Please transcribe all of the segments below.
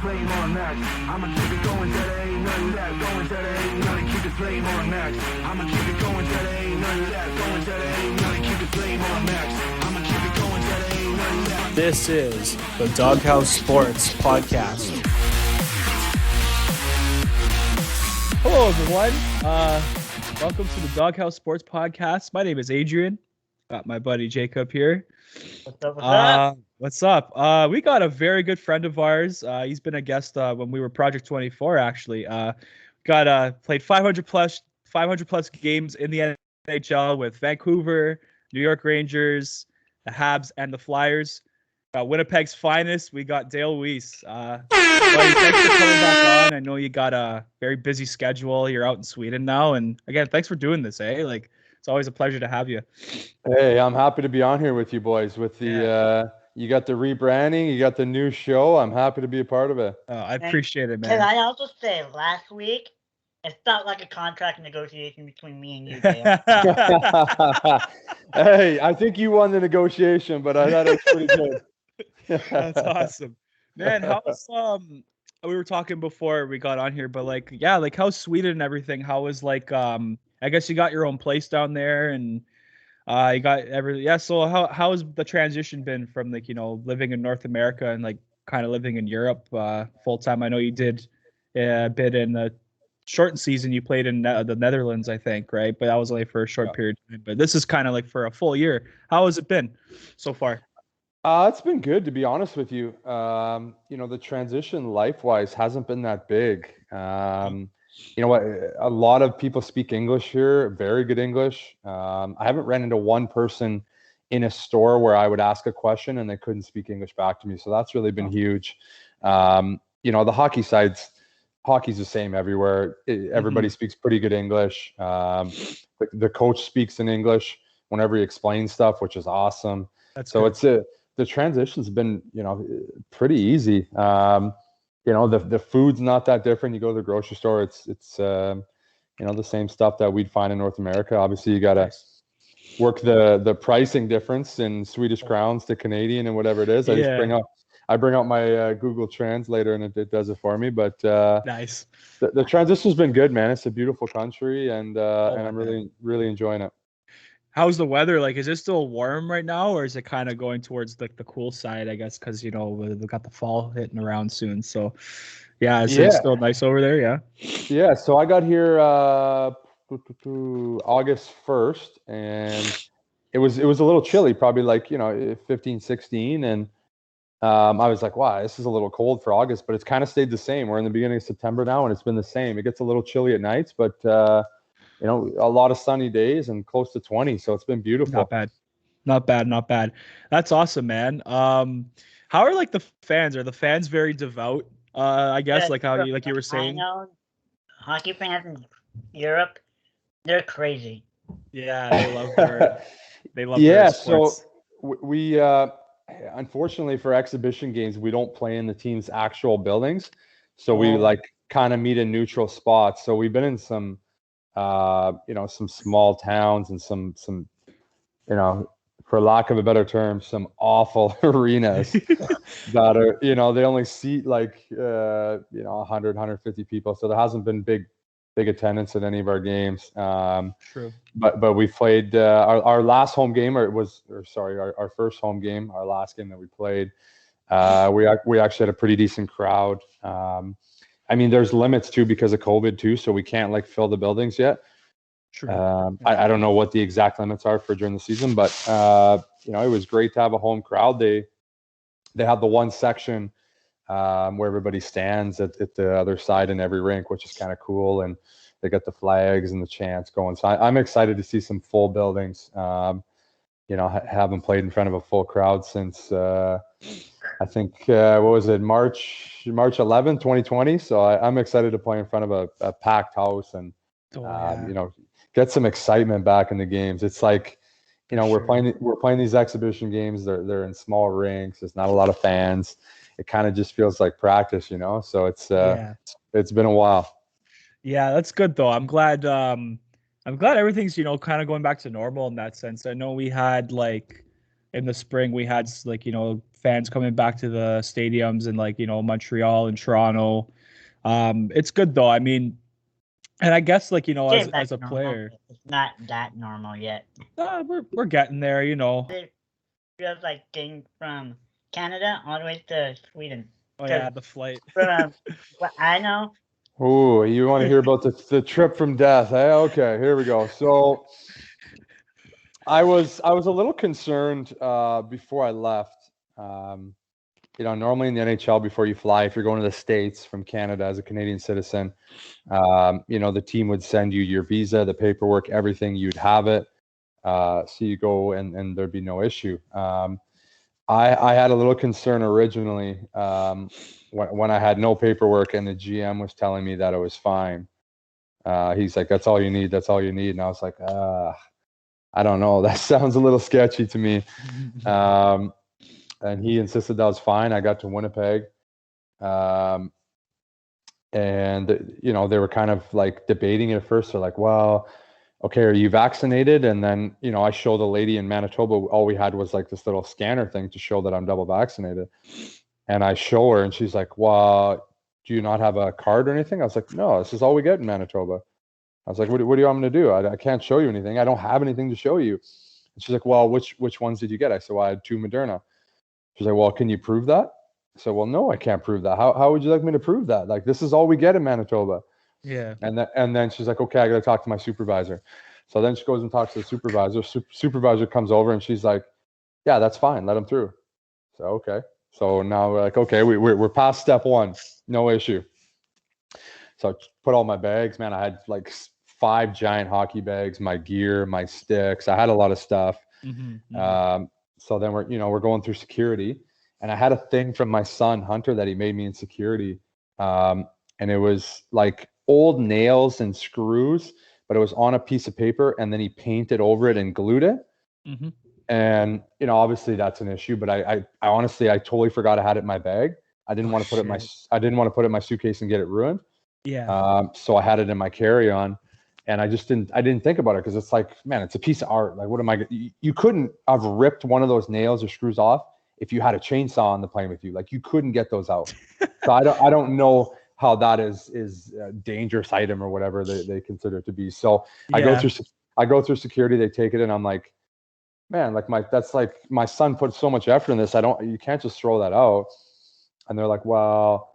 flame on max. I'ma keep it going till there ain't nothing left. Going till there ain't nothing, keep the flame on max. I'ma keep it going till there ain't nothing left. Going till there ain't nothing, keep the flame on max. I'ma keep it going till there ain't nothing left. This is the Dawghouse Sports Podcast. Hello, everyone. Welcome to the Dawghouse Sports Podcast. My name is Adrian. Got my buddy Jacob here. What's up? We got a very good friend of ours. He's been a guest when we were Project 24. Actually, played 500 plus games in the NHL with Vancouver, New York Rangers, the Habs, and the Flyers. Winnipeg's finest. We got Dale Weise. Buddy, thanks for coming back on. I know you got a very busy schedule. You're out in Sweden now, and again, thanks for doing this. Like, it's always a pleasure to have you. Hey, I'm happy to be on here with you boys. With the you got the rebranding, you got the new show. I'm happy to be a part of it. I appreciate it, man. Can I also say, last week, it felt like a contract negotiation between me and you, Dale. Hey, I think you won the negotiation, but I thought it was pretty good. That's awesome, man. How's we were talking before we got on here, but how's Sweden and everything? How was I guess you got your own place down there, and you got everything. Yeah. So how has the transition been from living in North America and kind of living in Europe full time? I know you did a bit in the shortened season. You played in the Netherlands, I think, right? But that was only for a short period of time. But this is kind of for a full year. How has it been so far? It's been good, to be honest with you. The transition life-wise hasn't been that big. You know what? A lot of people speak English here, very good English. I haven't ran into one person in a store where I would ask a question and they couldn't speak English back to me. So that's really been huge. The hockey's the same everywhere. Everybody speaks pretty good English. The coach speaks in English whenever he explains stuff, which is awesome. The transition's been, pretty easy. The food's not that different. You go to the grocery store, it's the same stuff that we'd find in North America. Obviously, you got to work the pricing difference in Swedish crowns to Canadian and whatever it is. I bring out my Google Translator and it does it for me. But nice. The transition's been good, man. It's a beautiful country, and I'm really, really enjoying it. How's the weather? Is it still warm right now, or is it kind of going towards the cool side, I guess, because, we've got the fall hitting around soon. So, it's still nice over there, yeah? Yeah, so I got here August 1st, and it was a little chilly, probably 15, 16, and I was like, wow, this is a little cold for August, but it's kind of stayed the same. We're in the beginning of September now, and it's been the same. It gets a little chilly at nights, but a lot of sunny days and close to 20. So it's been beautiful. Not bad. That's awesome, man. How are the fans? Are the fans very devout? I guess how you were saying. I know hockey fans in Europe, they're crazy. Yeah, they love their sports. So we unfortunately for exhibition games, we don't play in the team's actual buildings. So we kind of meet in neutral spots. So we've been in some some small towns and some, for lack of a better term, some awful arenas that are, they only seat 100, 150 people. So there hasn't been big attendance at any of our games. True. But we played our last home game, our first home game, our last game that we played. We actually had a pretty decent crowd. There's limits too because of COVID too, so we can't fill the buildings yet. True. I don't know what the exact limits are for during the season, but it was great to have a home crowd. They have the one section where everybody stands at the other side in every rink, which is kind of cool, and they got the flags and the chants going. So I'm excited to see some full buildings. Haven't played in front of a full crowd since I think what was it, March 11, 2020. So I'm excited to play in front of a packed house and get some excitement back in the games. It's we're playing these exhibition games. They're in small rinks. There's not a lot of fans. It kind of just feels like practice, So it's been a while. Yeah, that's good though. I'm glad everything's kind of going back to normal in that sense. I know we had in the spring we had like, fans coming back to the stadiums in like, Montreal and Toronto. It's good though. I mean, and I guess like, Getting back as a to normal. player, It's not that normal yet. we're getting there, It feels like getting from Canada all the way to Sweden. Oh yeah, the flight. From what I know, Oh, you want to hear about the trip from death? Eh? Okay, here we go. So I was a little concerned before I left. Normally in the NHL, before you fly, if you're going to the States from Canada as a Canadian citizen, the team would send you your visa, the paperwork, everything. You'd have it, so you go and there'd be no issue. I had a little concern originally when I had no paperwork and the GM was telling me that it was fine. He's like, "That's all you need. That's all you need." And I was like, I don't know. That sounds a little sketchy to me. And he insisted that was fine. I got to Winnipeg. And, they were kind of like debating it at first. They're like, well, okay, are you vaccinated? And then, I show the lady in Manitoba, all we had was like this little scanner thing to show that I'm double vaccinated. And I show her and she's like, well, do you not have a card or anything? I was like, no, this is all we get in Manitoba. I was like, what do you want me to do? I can't show you anything. I don't have anything to show you. And she's like, well, which ones did you get? I said, well, I had 2 Moderna. She's like, well, can you prove that? I said, well, no, I can't prove that. How would you like me to prove that? Like, this is all we get in Manitoba. Yeah. And then she's like, okay, I got to talk to my supervisor. So then she goes and talks to the supervisor. Supervisor comes over and she's like, yeah, that's fine. Let him through. So, okay. So now we're like, okay, we're past step 1. No issue. So I put all my bags, man. I had like 5 giant hockey bags, my gear, my sticks. I had a lot of stuff. So then we're going through security, and I had a thing from my son Hunter that he made me in security, and it was like old nails and screws, but it was on a piece of paper, and then he painted over it and glued it. And obviously that's an issue, but I honestly I totally forgot I had it in my bag. I didn't want to put it in my suitcase and get it ruined. Yeah. So I had it in my carry-on. And I didn't think about it because it's like, man, it's a piece of art. Like, what am I? You couldn't have ripped one of those nails or screws off if you had a chainsaw on the plane with you. Like, you couldn't get those out. So I don't know how that is a dangerous item or whatever they consider it to be. So I go through security. They take it, and I'm like, man, like that's like my son put so much effort in this. You can't just throw that out. And they're like, well,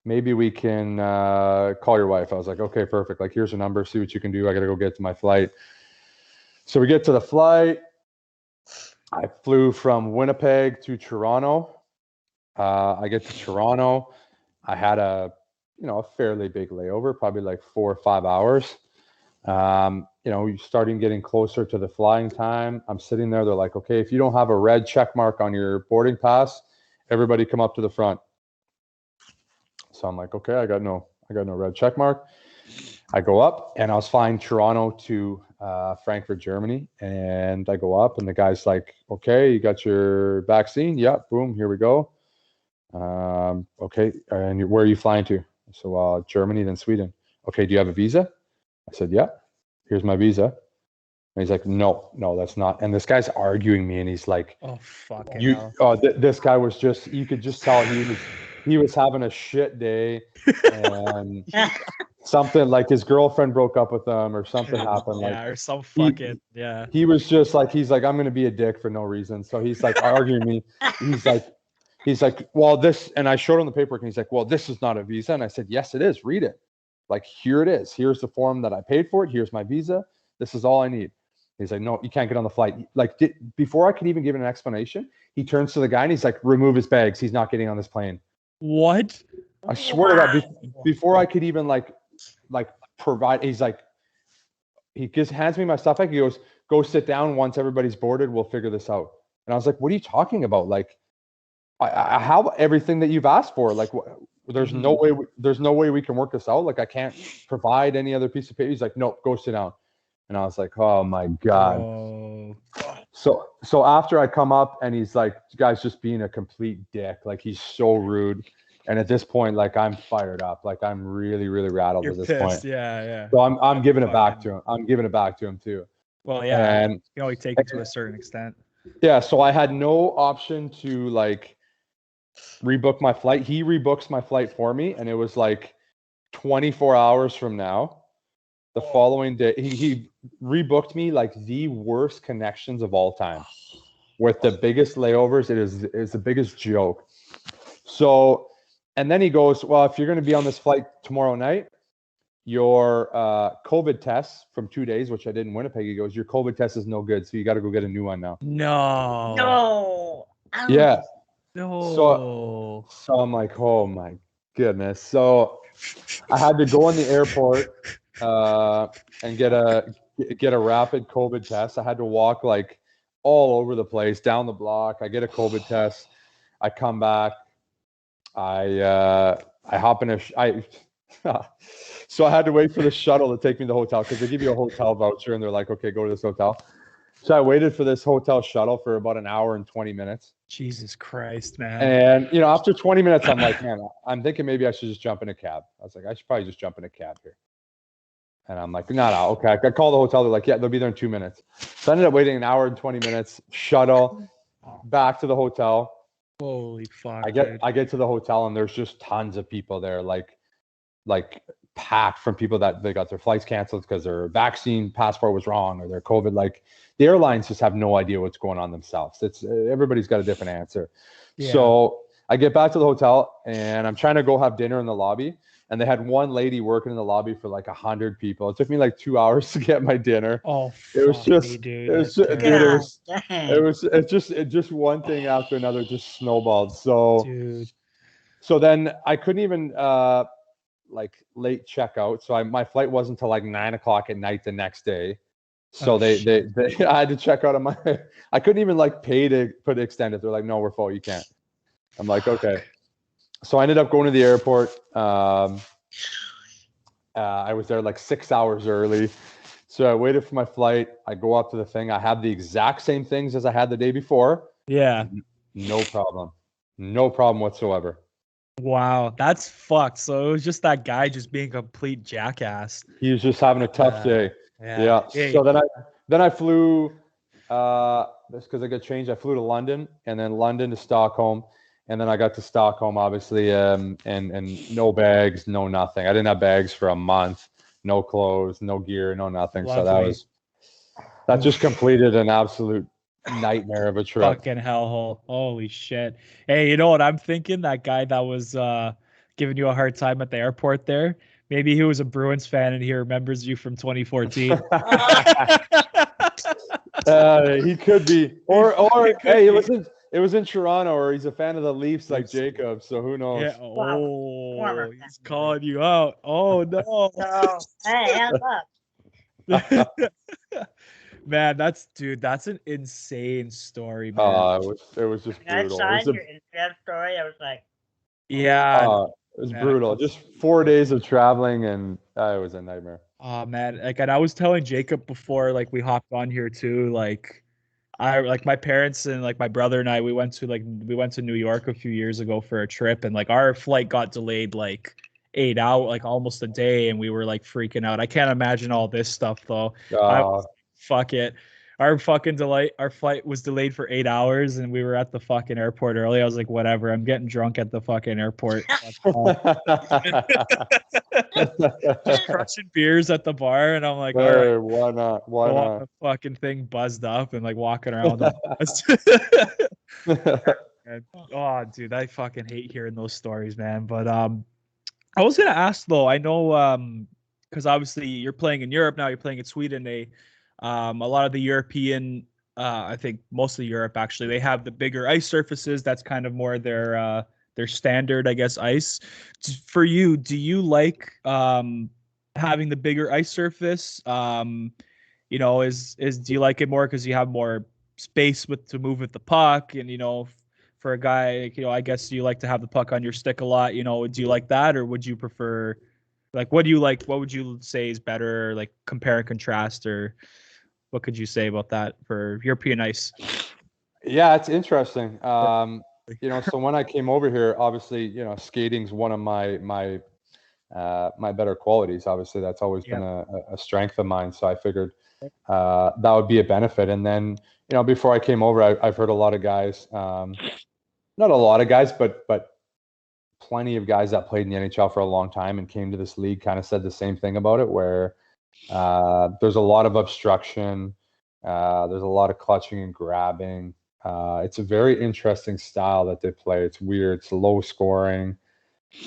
maybe we can call your wife. I was like, okay, perfect. Like, here's her number. See what you can do. I got to go get to my flight. So we get to the flight. I flew from Winnipeg to Toronto. I get to Toronto. I had a fairly big layover, probably like 4 or 5 hours. Starting getting closer to the flying time. I'm sitting there. They're like, okay, if you don't have a red check mark on your boarding pass, everybody come up to the front. So I'm like, okay, I got no red check mark. I go up, and I was flying Toronto to Frankfurt, Germany, and I go up, and the guy's like, okay, you got your vaccine? Yeah, boom, here we go. Okay, and where are you flying to? So Germany, then Sweden. Okay, do you have a visa? I said, yeah, here's my visa. And he's like, no, that's not. And this guy's arguing me, and he's like, oh, fuck. This guy was just, you could just tell he was having a shit day, and something like his girlfriend broke up with him or something happened. Or some fucking, He was just like, he's like, I'm going to be a dick for no reason. So he's like arguing me. He's like, well, this, and I showed him the paperwork, and he's like, well, this is not a visa. And I said, yes, it is. Read it. Like, here it is. Here's the form that I paid for it. Here's my visa. This is all I need. He's like, no, you can't get on the flight. Like, before I could even give an explanation, he turns to the guy and he's like, remove his bags. He's not getting on this plane. What? I swear to God, before I could even like provide, he's like, he just hands me my stuff back. He goes, go sit down. Once everybody's boarded, we'll figure this out. And I was like, what are you talking about? Like, I have everything that you've asked for. Like, there's no way we can work this out. Like, I can't provide any other piece of paper. He's like, nope, go sit down. And I was like, oh my God. Oh. So after I come up, and he's like, this guy's just being a complete dick. Like, he's so rude. And at this point, like, I'm fired up. Like, I'm really, really rattled. You're at this pissed. point. Yeah. So I'm giving it back to him. I'm giving it back to him too. Well, yeah. And you can only take it to a certain extent. Yeah, so I had no option to like rebook my flight. He rebooks my flight for me, and it was like 24 hours from now. The following day, he rebooked me like the worst connections of all time, with the biggest layovers. It's the biggest joke. So, and then he goes, well, if you're going to be on this flight tomorrow night, your COVID test from 2 days, which I did in Winnipeg, he goes, your COVID test is no good, so you got to go get a new one now. No. No. Yeah. No. So I'm like, oh my goodness. So I had to go in the airport and get a rapid COVID test. I had to walk like all over the place, down the block. I get a COVID test. I come back. I hop in so I had to wait for the shuttle to take me to the hotel, because they give you a hotel voucher and they're like, okay, go to this hotel. So I waited for this hotel shuttle for about an hour and 20 minutes. Jesus Christ, man. And, you know, after 20 minutes, I'm like, man, I'm thinking maybe I should just jump in a cab. I was like, I should probably just jump in a cab here. And I'm like, no, okay. I called the hotel. They're like, yeah, they'll be there in 2 minutes. So I ended up waiting an hour and 20 minutes, shuttle, back to the hotel. Holy fuck. I get to the hotel, and there's just tons of people there, like packed, from people that they got their flights canceled because their vaccine passport was wrong or their COVID. Like, the airlines just have no idea what's going on themselves. It's everybody's got a different answer. Yeah. So I get back to the hotel, and I'm trying to go have dinner in the lobby, and they had one lady working in the lobby for like 100 people. It took me like 2 hours to get my dinner. Oh, it was just, me, dude. it was just one thing after another just snowballed. So, dude. So then I couldn't even like late checkout. So my flight wasn't until like 9 o'clock at night the next day. So they I had to check out on my. I couldn't even like pay to put extended. They're like, no, we're full. You can't. I'm like, okay. So I ended up going to the airport. I was there like 6 hours early. So I waited for my flight. I go up to the thing. I have the exact same things as I had the day before. Yeah. No problem. No problem whatsoever. Wow, that's fucked. So it was just that guy just being a complete jackass. He was just having a tough day. Yeah. Hey. So then I flew. That's because I got changed. I flew to London, and then London to Stockholm. And then I got to Stockholm, obviously, and no bags, no nothing. I didn't have bags for a month, no clothes, no gear, no nothing. Lovely. So that just completed an absolute nightmare of a trip. Fucking hellhole. Holy shit. Hey, you know what I'm thinking? That guy that was giving you a hard time at the airport there, maybe he was a Bruins fan and he remembers you from 2014. He could be. Or hey, it was in Toronto, or he's a fan of the Leafs like Jacob, so who knows? Yeah. Oh, he's calling you out. Oh, no. No. Hey, hands up. Man, that's an insane story, man. It was just When I brutal. saw your Instagram story, I was like, yeah. It was brutal. Just 4 days of traveling, and it was a nightmare. Oh, man. Like, and I was telling Jacob before, like, we hopped on here too, like, my parents and like my brother and I, we went to New York a few years ago for a trip, and like our flight got delayed like 8 hours, like almost a day, and we were like freaking out. I can't imagine all this stuff though. Fuck it. Our flight was delayed for 8 hours, and we were at the fucking airport early. I was like, whatever, I'm getting drunk at the fucking airport. Just crushing beers at the bar, and I'm like, all right, why not? Why not? The fucking thing buzzed up and like walking around. Oh, dude, I fucking hate hearing those stories, man. But I was gonna ask though. I know because obviously you're playing in Europe now. You're playing in Sweden. A lot of the European, I think most of Europe actually, they have the bigger ice surfaces. That's kind of more their standard, I guess, ice. For you, do you like having the bigger ice surface? You know, do you like it more because you have more space to move with the puck? And you know, for a guy, you know, I guess you like to have the puck on your stick a lot. You know, do you like that, or would you prefer? Like, what do you like? What would you say is better? Like, compare and contrast, or what could you say about that for European ice? Yeah, it's interesting. You know, so when I came over here, obviously, you know, skating's one of my my better qualities. Obviously, that's always been a strength of mine. So I figured that would be a benefit. And then, before I came over, I've heard a lot of guys, not a lot of guys, but plenty of guys that played in the NHL for a long time and came to this league kind of said the same thing about it, where there's a lot of obstruction. There's a lot of clutching and grabbing. It's a very interesting style that they play. It's weird. It's low scoring.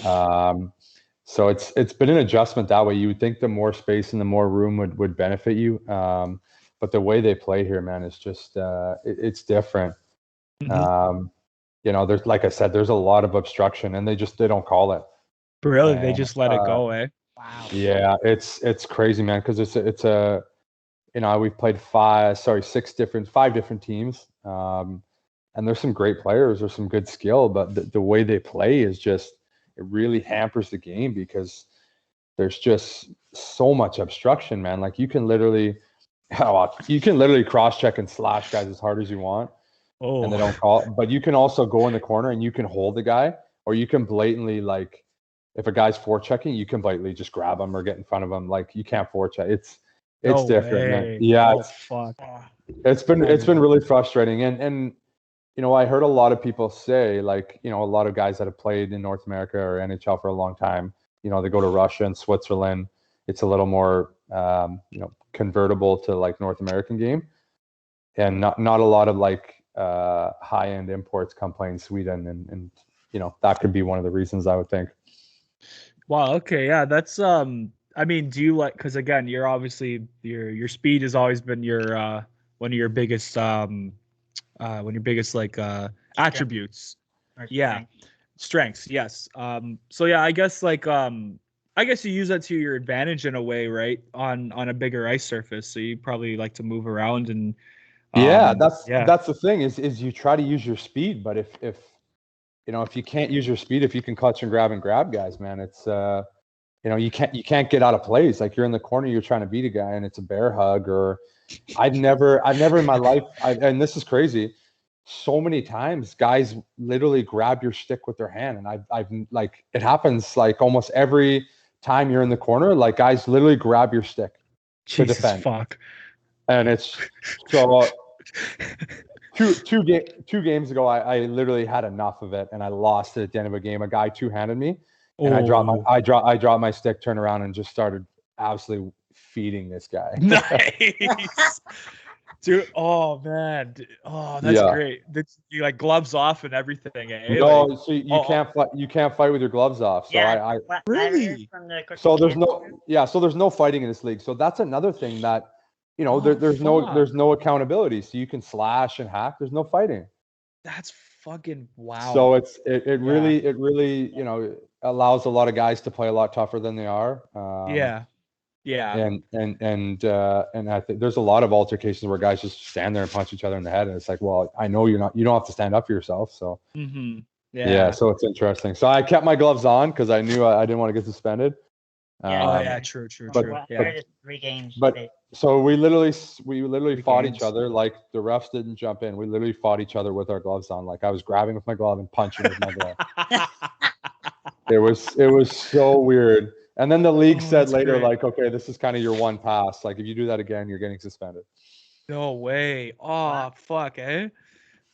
So it's been an adjustment that way. You would think the more space and the more room would benefit you. But the way they play here, man, is just it's different. There's, like I said, there's a lot of obstruction, and they don't call it. Really, they just let it go, eh? Wow. Yeah, it's crazy, man, because it's a we've played five different teams, and there's some great players, there's some good skill, but the way they play is just, it really hampers the game because there's just so much obstruction, man. Like you can literally cross check and slash guys as hard as you want. Oh. And they don't call it. But you can also go in the corner and you can hold the guy, or you can blatantly, like, if a guy's forechecking, you can blatantly just grab him or get in front of him. Like, you can't forecheck. It's No different, way. man. Yeah, Oh, fuck. it's been really frustrating. And I heard a lot of people say, like, a lot of guys that have played in North America or NHL for a long time, they go to Russia and Switzerland. It's a little more convertible to like North American game, and not a lot of like high-end imports come play in Sweden, and that could be one of the reasons, I would think. Wow. Okay. Yeah. That's I mean, do you like? Because again, you're obviously your speed has always been your one of your biggest like attributes. Yeah. Strengths. Yes. So yeah, I guess like I guess you use that to your advantage in a way, right? On a bigger ice surface, so you probably like to move around and. That's the thing is you try to use your speed, but if you can't use your speed, if you can clutch and grab guys, man, it's you can't get out of plays. Like, you're in the corner, you're trying to beat a guy and it's a bear hug, or I've never in my life, and this is crazy, so many times guys literally grab your stick with their hand, and I've like, it happens like almost every time you're in the corner, like guys literally grab your stick to defend. Fuck. And it's so two games ago, I literally had enough of it, and I lost it at the end of a game. A guy two-handed me, and I dropped my stick, turned around, and just started absolutely feeding this guy. Nice. Dude, oh man, oh, that's great. You like gloves off and everything, eh? No, like, so you can't fight with your gloves off. So yeah, really? So there's no fighting in this league. So that's another thing that. There's no accountability, so you can slash and hack. There's no fighting. That's fucking wow. So it really allows a lot of guys to play a lot tougher than they are. Yeah. And I think there's a lot of altercations where guys just stand there and punch each other in the head, and it's like, well, I know you don't have to stand up for yourself. So yeah. So it's interesting. So I kept my gloves on because I knew I didn't want to get suspended. True. But 3 games. So we literally fought each other. Like, the refs didn't jump in. We literally fought each other with our gloves on. Like, I was grabbing with my glove and punching with my glove. It was so weird. And then the league said later, like, okay, this is kind of your one pass. Like, if you do that again, you're getting suspended. No way. Oh, fuck, eh?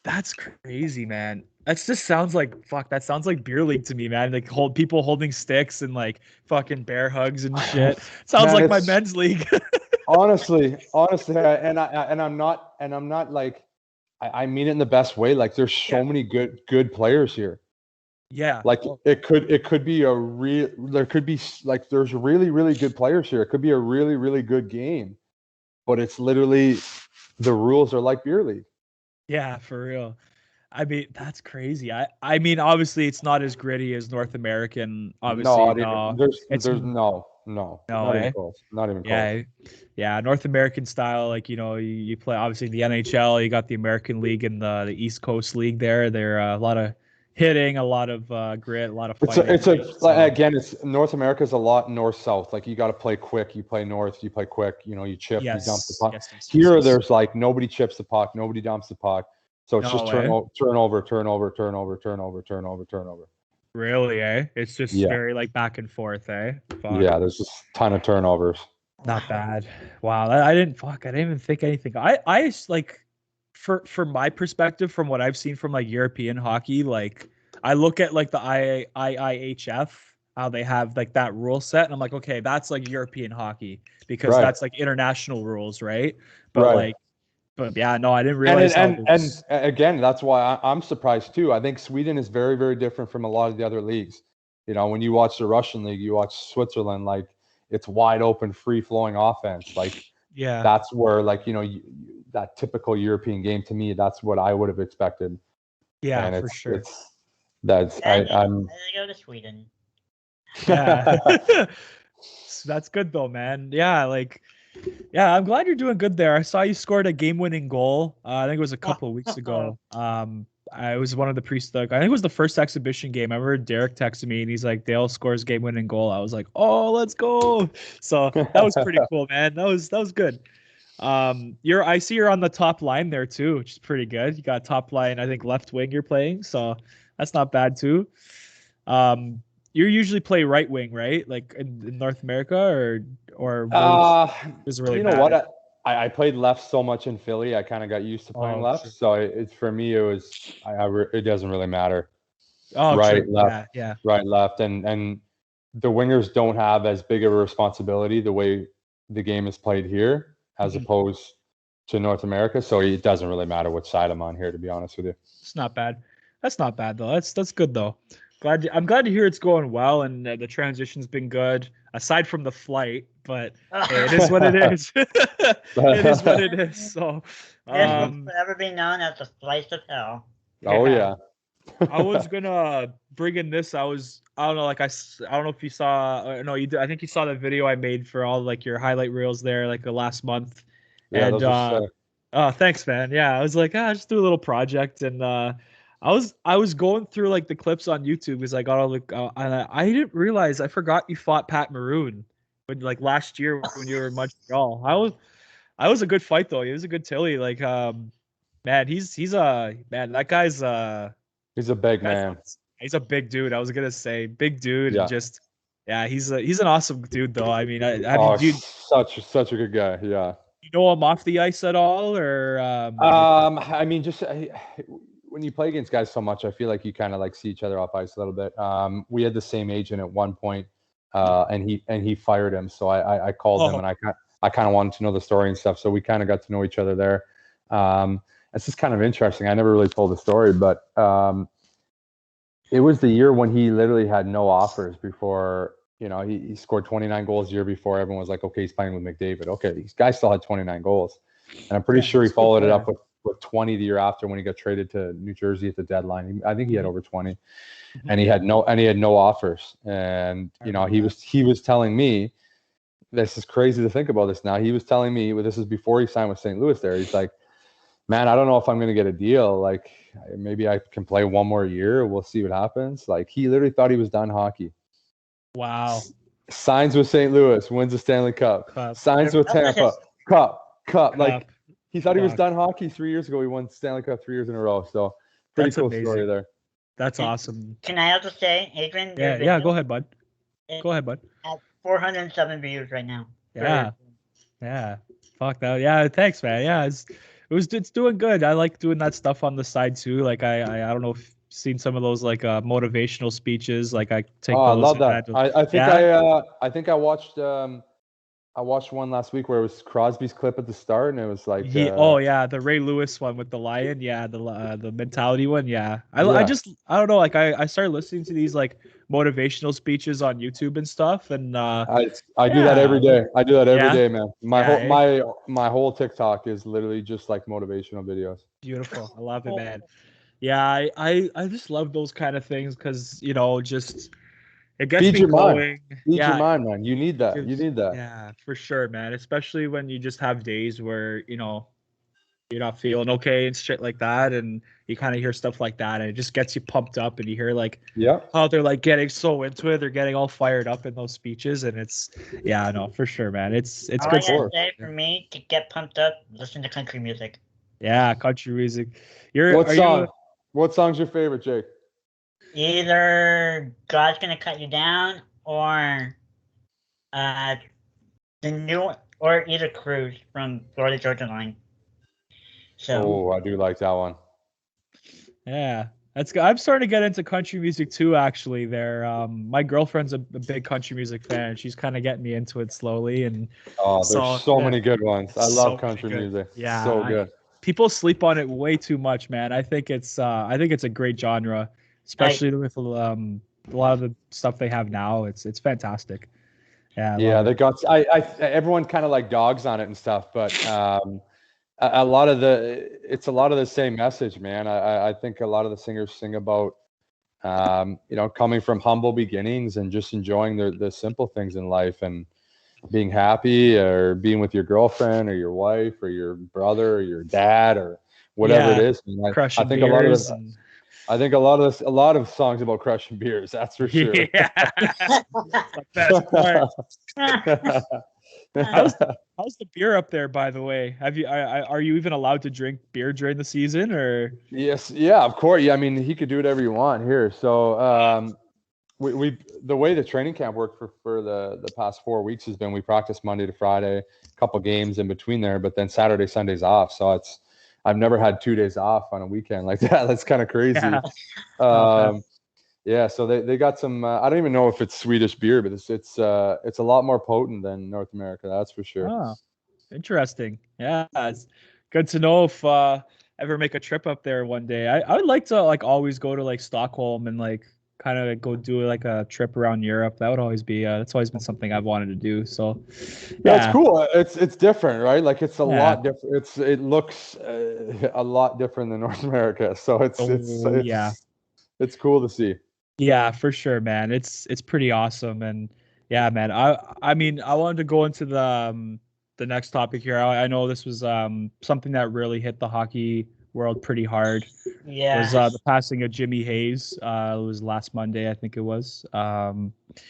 That's crazy, man. That just sounds like that sounds like beer league to me, man. Like, people holding sticks and like fucking bear hugs and shit. Sounds like my men's league. honestly, and I'm not like, I mean it in the best way. Like, there's so many good players here. Yeah. Like, it could be there's really, really good players here. It could be a really, really good game, but it's literally, the rules are like beer league. Yeah, for real. I mean, that's crazy. I mean, obviously, it's not as gritty as North American. Obviously, no. Not even close. Not even close. Yeah. North American style, like, you play obviously the NHL. You got the American League and the East Coast League. There a lot of hitting, a lot of grit, a lot of fighting. Again, it's North America's a lot north-south. Like, you got to play quick. You play north. You play quick. You chip. You dump the puck. Here, there's like, nobody chips the puck. Nobody dumps the puck. So it's just turnover. Really, eh? It's just Yeah. very like back and forth, eh? Fuck. Yeah, there's just a ton of turnovers. Not bad. Wow, I didn't fuck. I didn't even think anything. I like for my perspective from what I've seen from like European hockey, like I look at like the IIHF, how they have like that rule set, and I'm like, okay, that's like European hockey because Right. that's like international rules, right? But Right. like, but yeah, no, I didn't And realize how and, and, and again, that's why I'm surprised too. I think Sweden is very, very different from a lot of the other leagues. You know, when you watch the Russian league, you watch Switzerland, like it's wide open, free flowing offense. Like yeah, that's where, like, you know, that typical European game to me, that's what I would have expected. yeah, And for sure. That's I'm I go to Sweden. Yeah. That's good though, man. Yeah, like yeah, I'm glad you're doing good there. I saw you scored a game-winning goal. I think it was a couple of weeks ago. I was one of the I think it was the first exhibition game. I remember Derek texted me and he's like, Dale scores game-winning goal. I was like, oh, let's go. So that was pretty cool, man. That was good. I see you're on the top line there too, which is pretty good. You got top line, I think left wing you're playing, so that's not bad too. You usually play right wing, right? Like in North America, or does it really you know matter? what? I played left so much in Philly, I kind of got used to playing left. True. So it's for me, it was it doesn't really matter. Oh, Right, true. left, Yeah. right, left, and the wingers don't have as big of a responsibility the way the game is played here as Mhm. opposed to North America. So it doesn't really matter which side I'm on here, to be honest with you. It's not bad. That's not bad though. That's good though. I'm glad to hear it's going well and the transition's been good aside from the flight, but hey, it is what it is. It is what it is. So, This will forever be known as the slice of hell. Oh yeah. I was gonna bring in this. I don't know, like I don't know if you saw. No, you did. I think you saw the video I made for all like your highlight reels there, like the last month. Yeah, And those are sick. oh, thanks, man. Yeah, I was like, just do a little project, and I was going through like the clips on YouTube because I got all the. And I didn't realize I forgot you fought Pat Maroon when like last year when you were in Montreal. I was a good fight though. He was a good Tilly. Like man, he's a man. That guy's He's a big man. He's a big dude. I was gonna say big dude, Yeah. and just he's an awesome dude though. I mean, Such a good guy. Yeah. you know him off the ice at all, or I mean, just when you play against guys so much, I feel like you kind of like see each other off ice a little bit. We had the same agent at one point, and he fired him. So I called him and I kind of wanted to know the story and stuff. So we kind of got to know each other there. It's just kind of interesting. I never really told the story, but it was the year when he literally had no offers before. You know, he scored 29 goals the year before. Everyone was like, okay, he's playing with McDavid. Okay, these guys still had 29 goals. And I'm pretty sure he followed it up with 20 the year after when he got traded to New Jersey at the deadline. I think he had over 20. And he had no offers. And you know, he was telling me, this is crazy to think about this now. He was telling me, well, this is before he signed with St. Louis there. He's like, man, I don't know if I'm going to get a deal. Like, maybe I can play one more year. We'll see what happens. Like, he literally thought he was done hockey. wow. Signs with St. Louis, wins the Stanley Cup. Signs with Tampa, Cup. Like, he thought he was done hockey 3 years ago. He won Stanley Cup 3 years in a row. So, pretty cool story there. That's awesome. Can I also say, Adrian? Yeah, go ahead, bud. Go ahead, bud. At 407 views right now. Yeah. Fuck that. Yeah, thanks, man. Yeah, it's doing good. I like doing that stuff on the side too. Like I don't know if you've seen some of those like motivational speeches. Like I take. I love that. I think I watched one last week where it was Crosby's clip at the start, and it was like, the Ray Lewis one with the lion, the mentality one, I don't know, like I started listening to these like motivational speeches on YouTube and stuff, and I do that every day. I do that every day, man. My whole TikTok is literally just like motivational videos. Beautiful, I love it, man. Yeah, I just love those kind of things because just. It gets me going. Feed your mind, man. You need that. Yeah, for sure, man. Especially when you just have days where, you're not feeling okay and shit like that. And you kind of hear stuff like that. And it just gets you pumped up. And you hear like, how they're like getting so into it. They're getting all fired up in those speeches. And it's, for sure, man. It's all good. I gotta say for me to get pumped up, listen to country music. Yeah, country music. What song's your favorite, Jake? Either God's gonna cut you down, or the new, or either Cruise from Florida Georgia Line. So Oh, I do like that one. Yeah, that's good. I'm starting to get into country music too. Actually, my girlfriend's a big country music fan. And she's kind of getting me into it slowly, and Oh, there's so yeah, many good ones. I so love many country good. music. Yeah, So good. people sleep on it way too much, man. I think it's a great genre, especially with a lot of the stuff they have now. It's fantastic. Yeah, I Yeah, love they it. got everyone kind of like dogs on it and stuff, but a lot of it's a lot of the same message, man. I think a lot of the singers sing about coming from humble beginnings and just enjoying the simple things in life and being happy, or being with your girlfriend or your wife or your brother or your dad or whatever it Yeah, is. And I crushing think a lot of beers this, and I think a lot of songs about crushing beers, that's for sure. yeah, the best part. How's the beer up there, by the way? Are you even allowed to drink beer during the season, or? Yes, yeah, of course. Yeah, I mean, he could do whatever you want here. So we the way the training camp worked for the past 4 weeks has been, we practice Monday to Friday, a couple games in between there, but then Saturday, Sunday's off. So I've never had 2 days off on a weekend like that. That's kind of crazy. Yeah. Yeah, so they got some. I don't even know if it's Swedish beer, but it's a lot more potent than North America. That's for sure. Oh, interesting. Yeah, it's good to know if ever make a trip up there one day. I would like to like always go to like Stockholm and like kind of go do like a trip around Europe. That would always be that's always been something I've wanted to do. So yeah, it's cool. It's different, right? Like it's a Yeah. lot different. It looks a lot different than North America. So it's cool to see. Yeah, for sure, man. It's pretty awesome, and yeah, man. I mean, I wanted to go into the next topic here. I know this was something that really hit the hockey world pretty hard. yeah, Was the passing of Jimmy Hayes. It was last Monday, I think it was. yeah.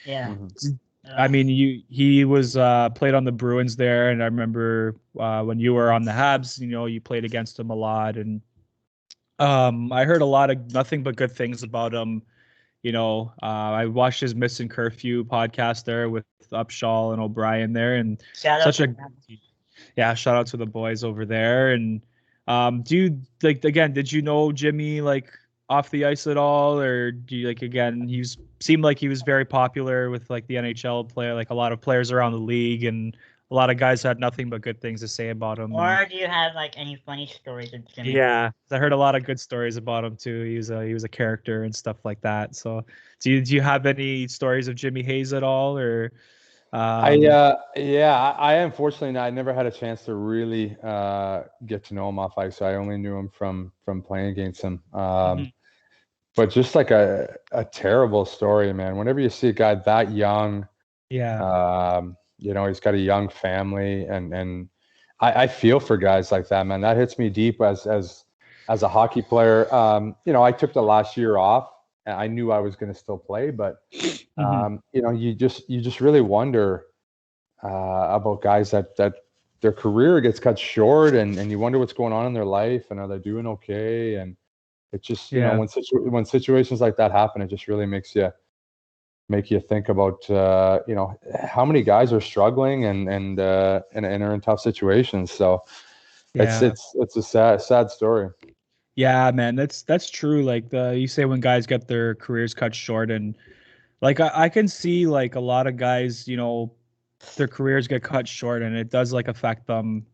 Mhm. I mean, he was played on the Bruins there, and I remember when you were on the Habs, you played against him a lot, and I heard a lot of nothing but good things about him. I watched his Missing Curfew podcast there with Upshaw and O'Brien there, and Shout out such to a them. shout out to the boys over there. And do you did you know Jimmy like off the ice at all, or do you again seemed like he was very popular with like the NHL player, like a lot of players around the league, and a lot of guys had nothing but good things to say about him. Or do you have like any funny stories of Jimmy? Yeah, I heard a lot of good stories about him too. He was a character and stuff like that. So, do you have any stories of Jimmy Hayes at all, or? I unfortunately I never had a chance to really get to know him off ice. I only knew him from playing against him. But just like a terrible story, man. Whenever you see a guy that young, Yeah. He's got a young family, and I feel for guys like that, man. That hits me deep as a hockey player. I took the last year off, and I knew I was going to still play, but you just really wonder about guys that their career gets cut short, and you wonder what's going on in their life, and are they doing okay? And it just when situations like that happen, it just really make you think about how many guys are struggling and are in tough situations. So it's a sad story. Yeah, man, that's true. Like you say, when guys get their careers cut short, and like I can see like a lot of guys, their careers get cut short, and it does like affect them.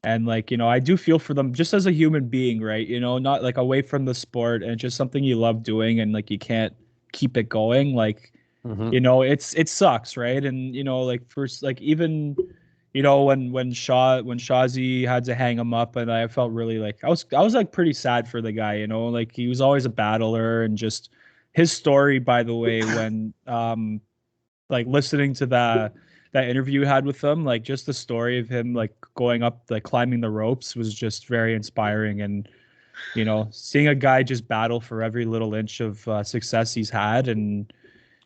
And like, I do feel for them just as a human being, right? Not like away from the sport, and just something you love doing, and like you can't keep it going. Like, it sucks, right? And like first, like even when Shawzy had to hang him up, and I felt really like I was like pretty sad for the guy. Like he was always a battler, and just his story, by the way, when like listening to that interview you had with him, like just the story of him like going up, like climbing the ropes, was just very inspiring. And seeing a guy just battle for every little inch of success he's had, and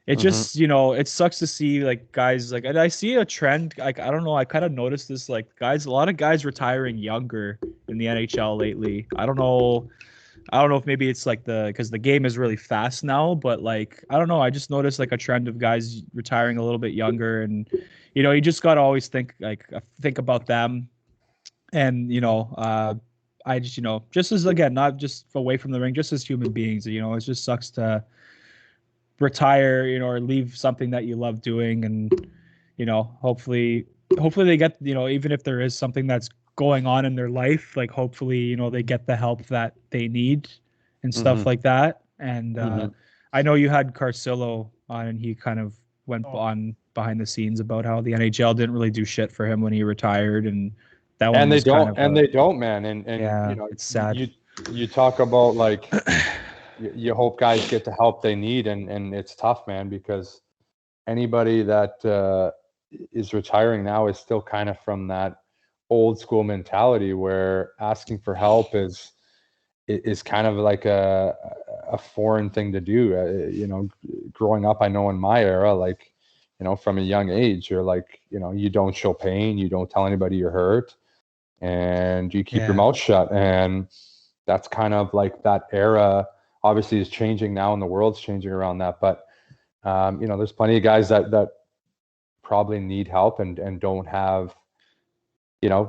it just it sucks to see like guys like, and I see a trend, like I don't know, I kind of noticed this, like a lot of guys retiring younger in the NHL lately. I don't know I don't know if maybe it's like because the game is really fast now, but like I don't know, I just noticed like a trend of guys retiring a little bit younger, and you just got to always think about them, and I just just as again not just away from the ring, just as human beings, it just sucks to retire, or leave something that you love doing, and hopefully they get, even if there is something that's going on in their life, like hopefully they get the help that they need and stuff like that. And I know you had Carcillo on, and he kind of went on behind the scenes about how the NHL didn't really do shit for him when he retired, and that one And they was kind don't, of and they don't, man. And yeah, it's sad. You talk about like you hope guys get the help they need, and it's tough, man, because anybody that is retiring now is still kind of from that old school mentality where asking for help is kind of like a foreign thing to do. Growing up, I know in my era, like, from a young age, you're like, you don't show pain, you don't tell anybody you're hurt, and you keep your mouth shut. And that's kind of like that era obviously is changing now, and the world's changing around that. But there's plenty of guys that probably need help and don't have, I'm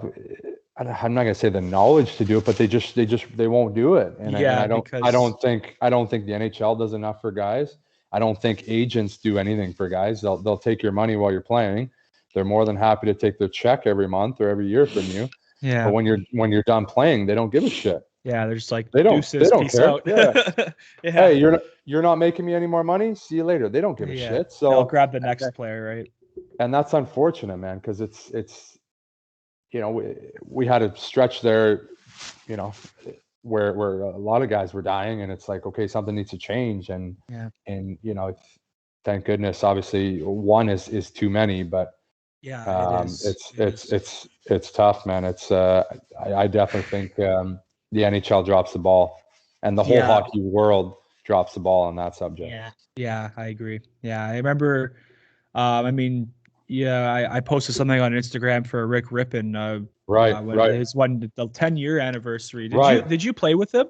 not gonna say the knowledge to do it, but they won't do it. And I don't think the NHL does enough for guys. I don't think agents do anything for guys. They'll take your money while you're playing. They're more than happy to take their check every month or every year from you. Yeah. But when you're done playing, they don't give a shit. Yeah, they're just like, they don't peace care. out. Yeah. Hey, you're not making me any more money. See you later. They don't give a shit. So they'll grab the next player, right? And that's unfortunate, man, because it's we had a stretch there, where a lot of guys were dying, and it's like, okay, something needs to change. And thank goodness, obviously one is too many, but it's tough, man. It's I definitely think the NHL drops the ball, and the whole hockey world drops the ball on that subject. Yeah, I agree. Yeah, I remember. I posted something on Instagram for Rick Rippon. Right. His the 10-year anniversary. Did you play with him?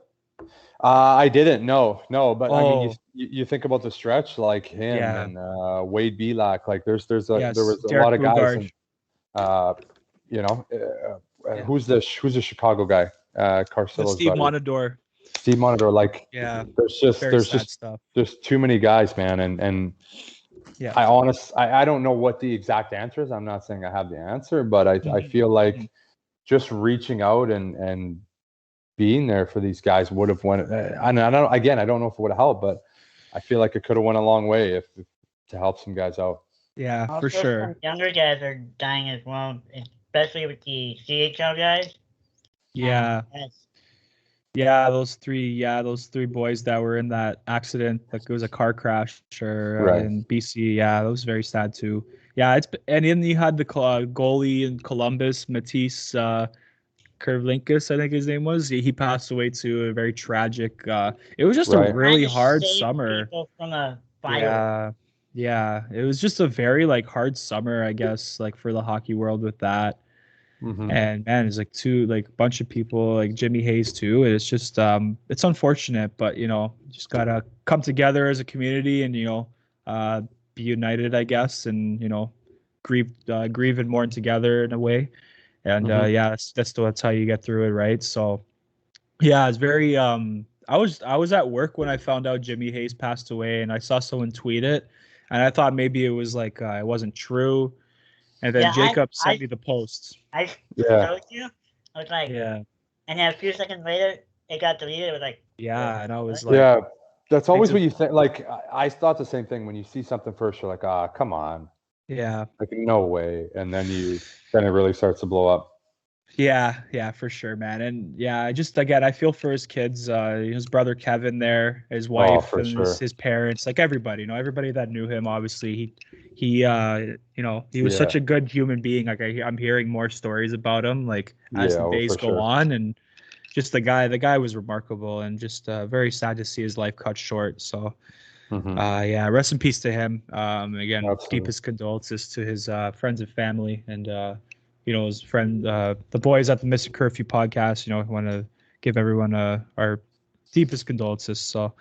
I didn't. No. But I mean, you think about the stretch, like him and Wade Belak. Like there was a Derek lot of guys. Bouchard. And, who's the Chicago guy? Carcillo's Steve buddy. Monador. Steve Monador. Like there's stuff. There's too many guys, man, and. Yeah, I don't know what the exact answer is. I'm not saying I have the answer, but I feel like just reaching out and being there for these guys would have went. I don't know if it would have helped, but I feel like it could have went a long way if to help some guys out. Yeah, also, for sure. Some younger guys are dying as well, especially with the CHL guys. Yeah, those three boys that were in that accident, like it was a car crash in BC. Yeah, that was very sad too. Yeah, and then you had the goalie in Columbus, Matisse Kurvlinkus, I think his name was. He passed away too. A very tragic. It was just a really hard summer. From a fire. Yeah. It was just a very hard summer, I guess, for the hockey world with that. Mm-hmm. And man, it's a bunch of people, like Jimmy Hayes too. And it's just it's unfortunate, but just gotta come together as a community and be united, I guess, and grieve and mourn together in a way. And that's how you get through it, right? So yeah, it's very I was at work when I found out Jimmy Hayes passed away, and I saw someone tweet it, and I thought maybe it was it wasn't true. And then Jacob sent me the post. I showed you. I was like, and then a few seconds later, it got deleted. It was like, and I was that's always what you think. Like I thought the same thing when you see something first. You're like, come on, no way. And then it really starts to blow up. Yeah, for sure, man. And I feel for his kids, his brother Kevin there, his wife, his parents, everybody, everybody that knew him. Obviously, he was such a good human being. I'm hearing more stories about him, as the days go on, and just the guy was remarkable, and just very sad to see his life cut short. So, rest in peace to him. Again, deepest condolences to his friends and family, and his friend, the boys at the Mr. Curfew podcast. I want to give everyone our deepest condolences. So,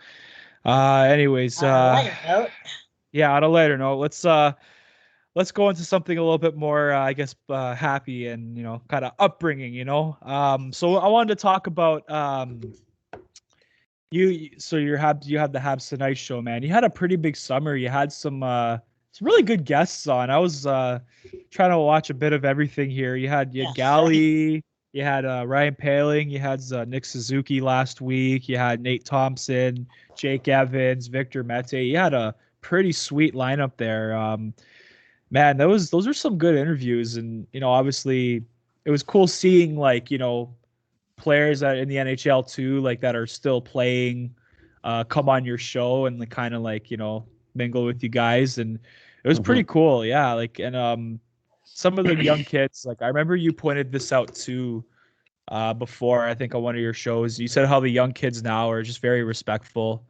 anyways, Lighter note. yeah, on a lighter note, let's go into something a little bit more, I guess, happy and kind of upbringing. So I wanted to talk about you. So you have the Habs Tonight Show, man. You had a pretty big summer. You had some really good guests on. I was trying to watch a bit of everything here. You had Yeah, Gally, you had Ryan Paling, you had Nick Suzuki last week, you had Nate Thompson, Jake Evans, Victor Mete. You had a pretty sweet lineup there. Man, those are some good interviews, and obviously it was cool seeing players that in the NHL too, like that are still playing, come on your show and kind of mingle with you guys, and it was pretty cool. Yeah, and some of the young kids, I remember you pointed this out too before, I think on one of your shows. You said how the young kids now are just very respectful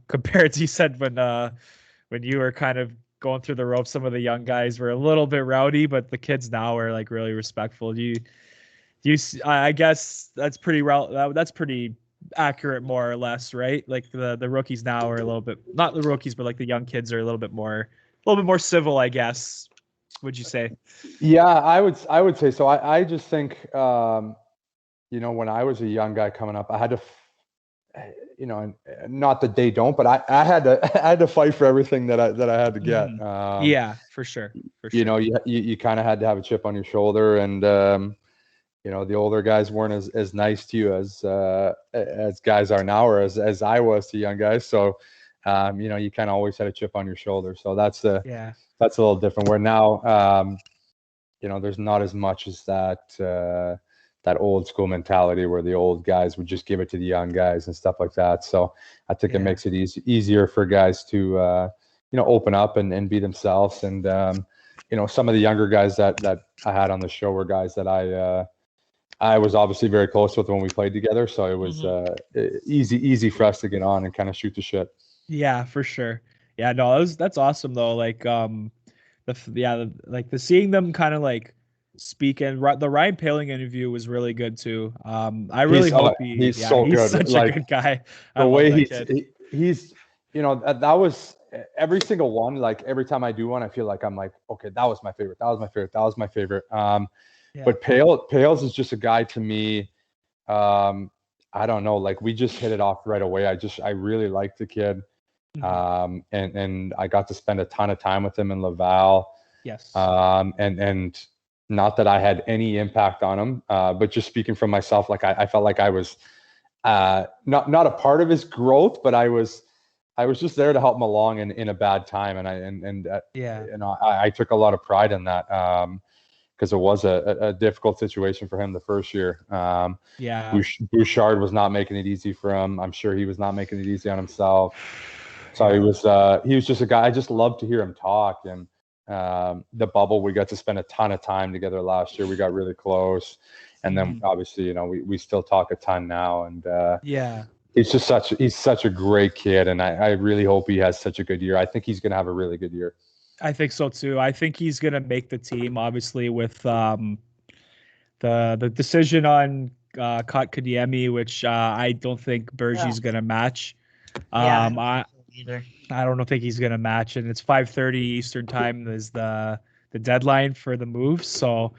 compared to, you said when you were kind of going through the ropes, some of the young guys were a little bit rowdy, but the kids now are really respectful. I guess that's that's pretty accurate, more or less, right? Like the rookies now are a little bit, not the rookies, but the young kids are a little bit more civil, I guess. Would you say? Yeah, I would say so. I just think, when I was a young guy coming up, I had to, not that they don't, but I had to fight for everything that I had to get. Yeah, for sure. You kind of had to have a chip on your shoulder, and the older guys weren't as nice to you as guys are now, or as I was to young guys. So, you kind of always had a chip on your shoulder. So that's a little different. Where now, there's not as much as that old school mentality where the old guys would just give it to the young guys and stuff like that. So I think it makes it easier for guys to, open up and be themselves. And, some of the younger guys that I had on the show were guys that I was obviously very close with when we played together. So it was easy for us to get on and kind of shoot the shit. Yeah, for sure. Yeah, no, that's awesome though. The seeing them kind of speak, and the Ryan Paling interview was really good too. I really hope he's so good. He's such a good guy. The way he's that was every single one. Like every time I do one, I feel like I'm like, okay, that was my favorite. That was my favorite. That was my favorite. But Pales is just a guy to me. I don't know. We just hit it off right away. I really liked the kid. And I got to spend a ton of time with him in Laval. Yes. And not that I had any impact on him, but just speaking from myself, I felt like I was not a part of his growth, but I was just there to help him along in a bad time, and I took a lot of pride in that because it was a difficult situation for him the first year. Bouchard was not making it easy for him. I'm sure he was not making it easy on himself. So he was just a guy. I just loved to hear him talk. And the bubble, we got to spend a ton of time together last year. We got really close, and then obviously, we still talk a ton now. And he's such a great kid, and I really hope he has such a good year. I think he's going to have a really good year. I think so too. I think he's going to make the team. Obviously, with the decision on Kotkaniemi, which I don't think Bergey's going to match. I don't think he's going to match, and it's 5:30 Eastern time is the deadline for the move. So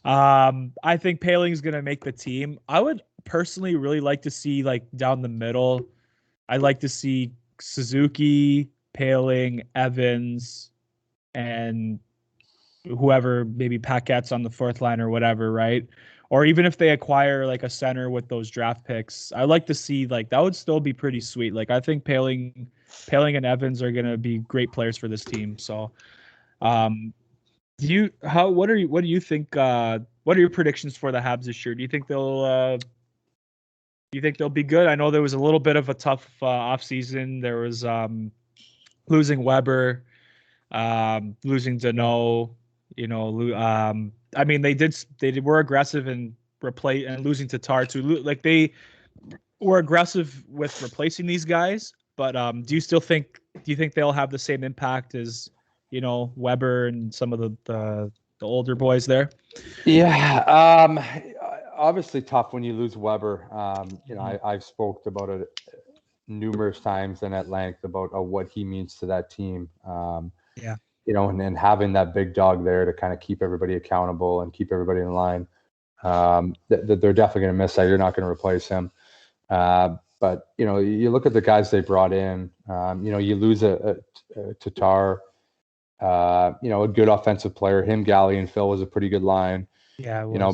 I think Paling's going to make the team. I would personally really like to see down the middle. I'd like to see Suzuki, Paling, Evans, and whoever, maybe Paquette's on the fourth line or whatever, right? Or even if they acquire a center with those draft picks, I'd like to see that would still be pretty sweet. I think Paling and Evans are going to be great players for this team. So, what do you think? What are your predictions for the Habs this year? Do you think they'll be good? I know there was a little bit of a tough offseason. There was losing Weber, losing Danault. I mean, they were aggressive and losing Tatar too. They were aggressive with replacing these guys, but do you think they'll have the same impact as Weber and some of the older boys there? Yeah, obviously tough when you lose Weber. You know, I've spoke about it numerous times and at length about what he means to that team. You know, and having that big dog there to kind of keep everybody accountable and keep everybody in line. They're definitely going to miss that. You're not going to replace him. But, you know, you look at the guys they brought in, you know, you lose a Tatar, you know, a good offensive player. Him, Galley, and Phil was a pretty good line. Yeah, it was. You know,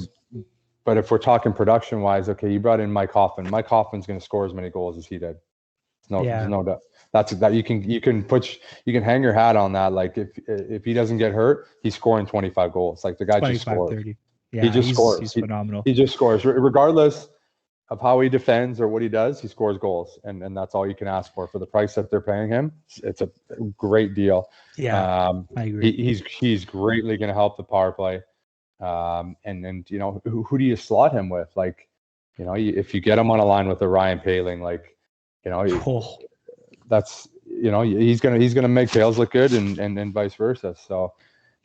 but if we're talking production wise, okay, you brought in Mike Hoffman. Mike Hoffman's going to score as many goals as he did. There's no doubt. That's that you can hang your hat on that. Like if he doesn't get hurt, he's scoring 25 goals. Like the guy just scores. 30. Yeah, he just scores. He's phenomenal. He just scores, regardless of how he defends or what he does. He scores goals, and that's all you can ask for the price that they're paying him. It's a great deal. Yeah, I agree. He's greatly going to help the power play. And you know, who do you slot him with? Like, you know, if you get him on a line with a Ryan Poehling, like, you know, that's, you know, he's gonna make Tails look good and vice versa. So,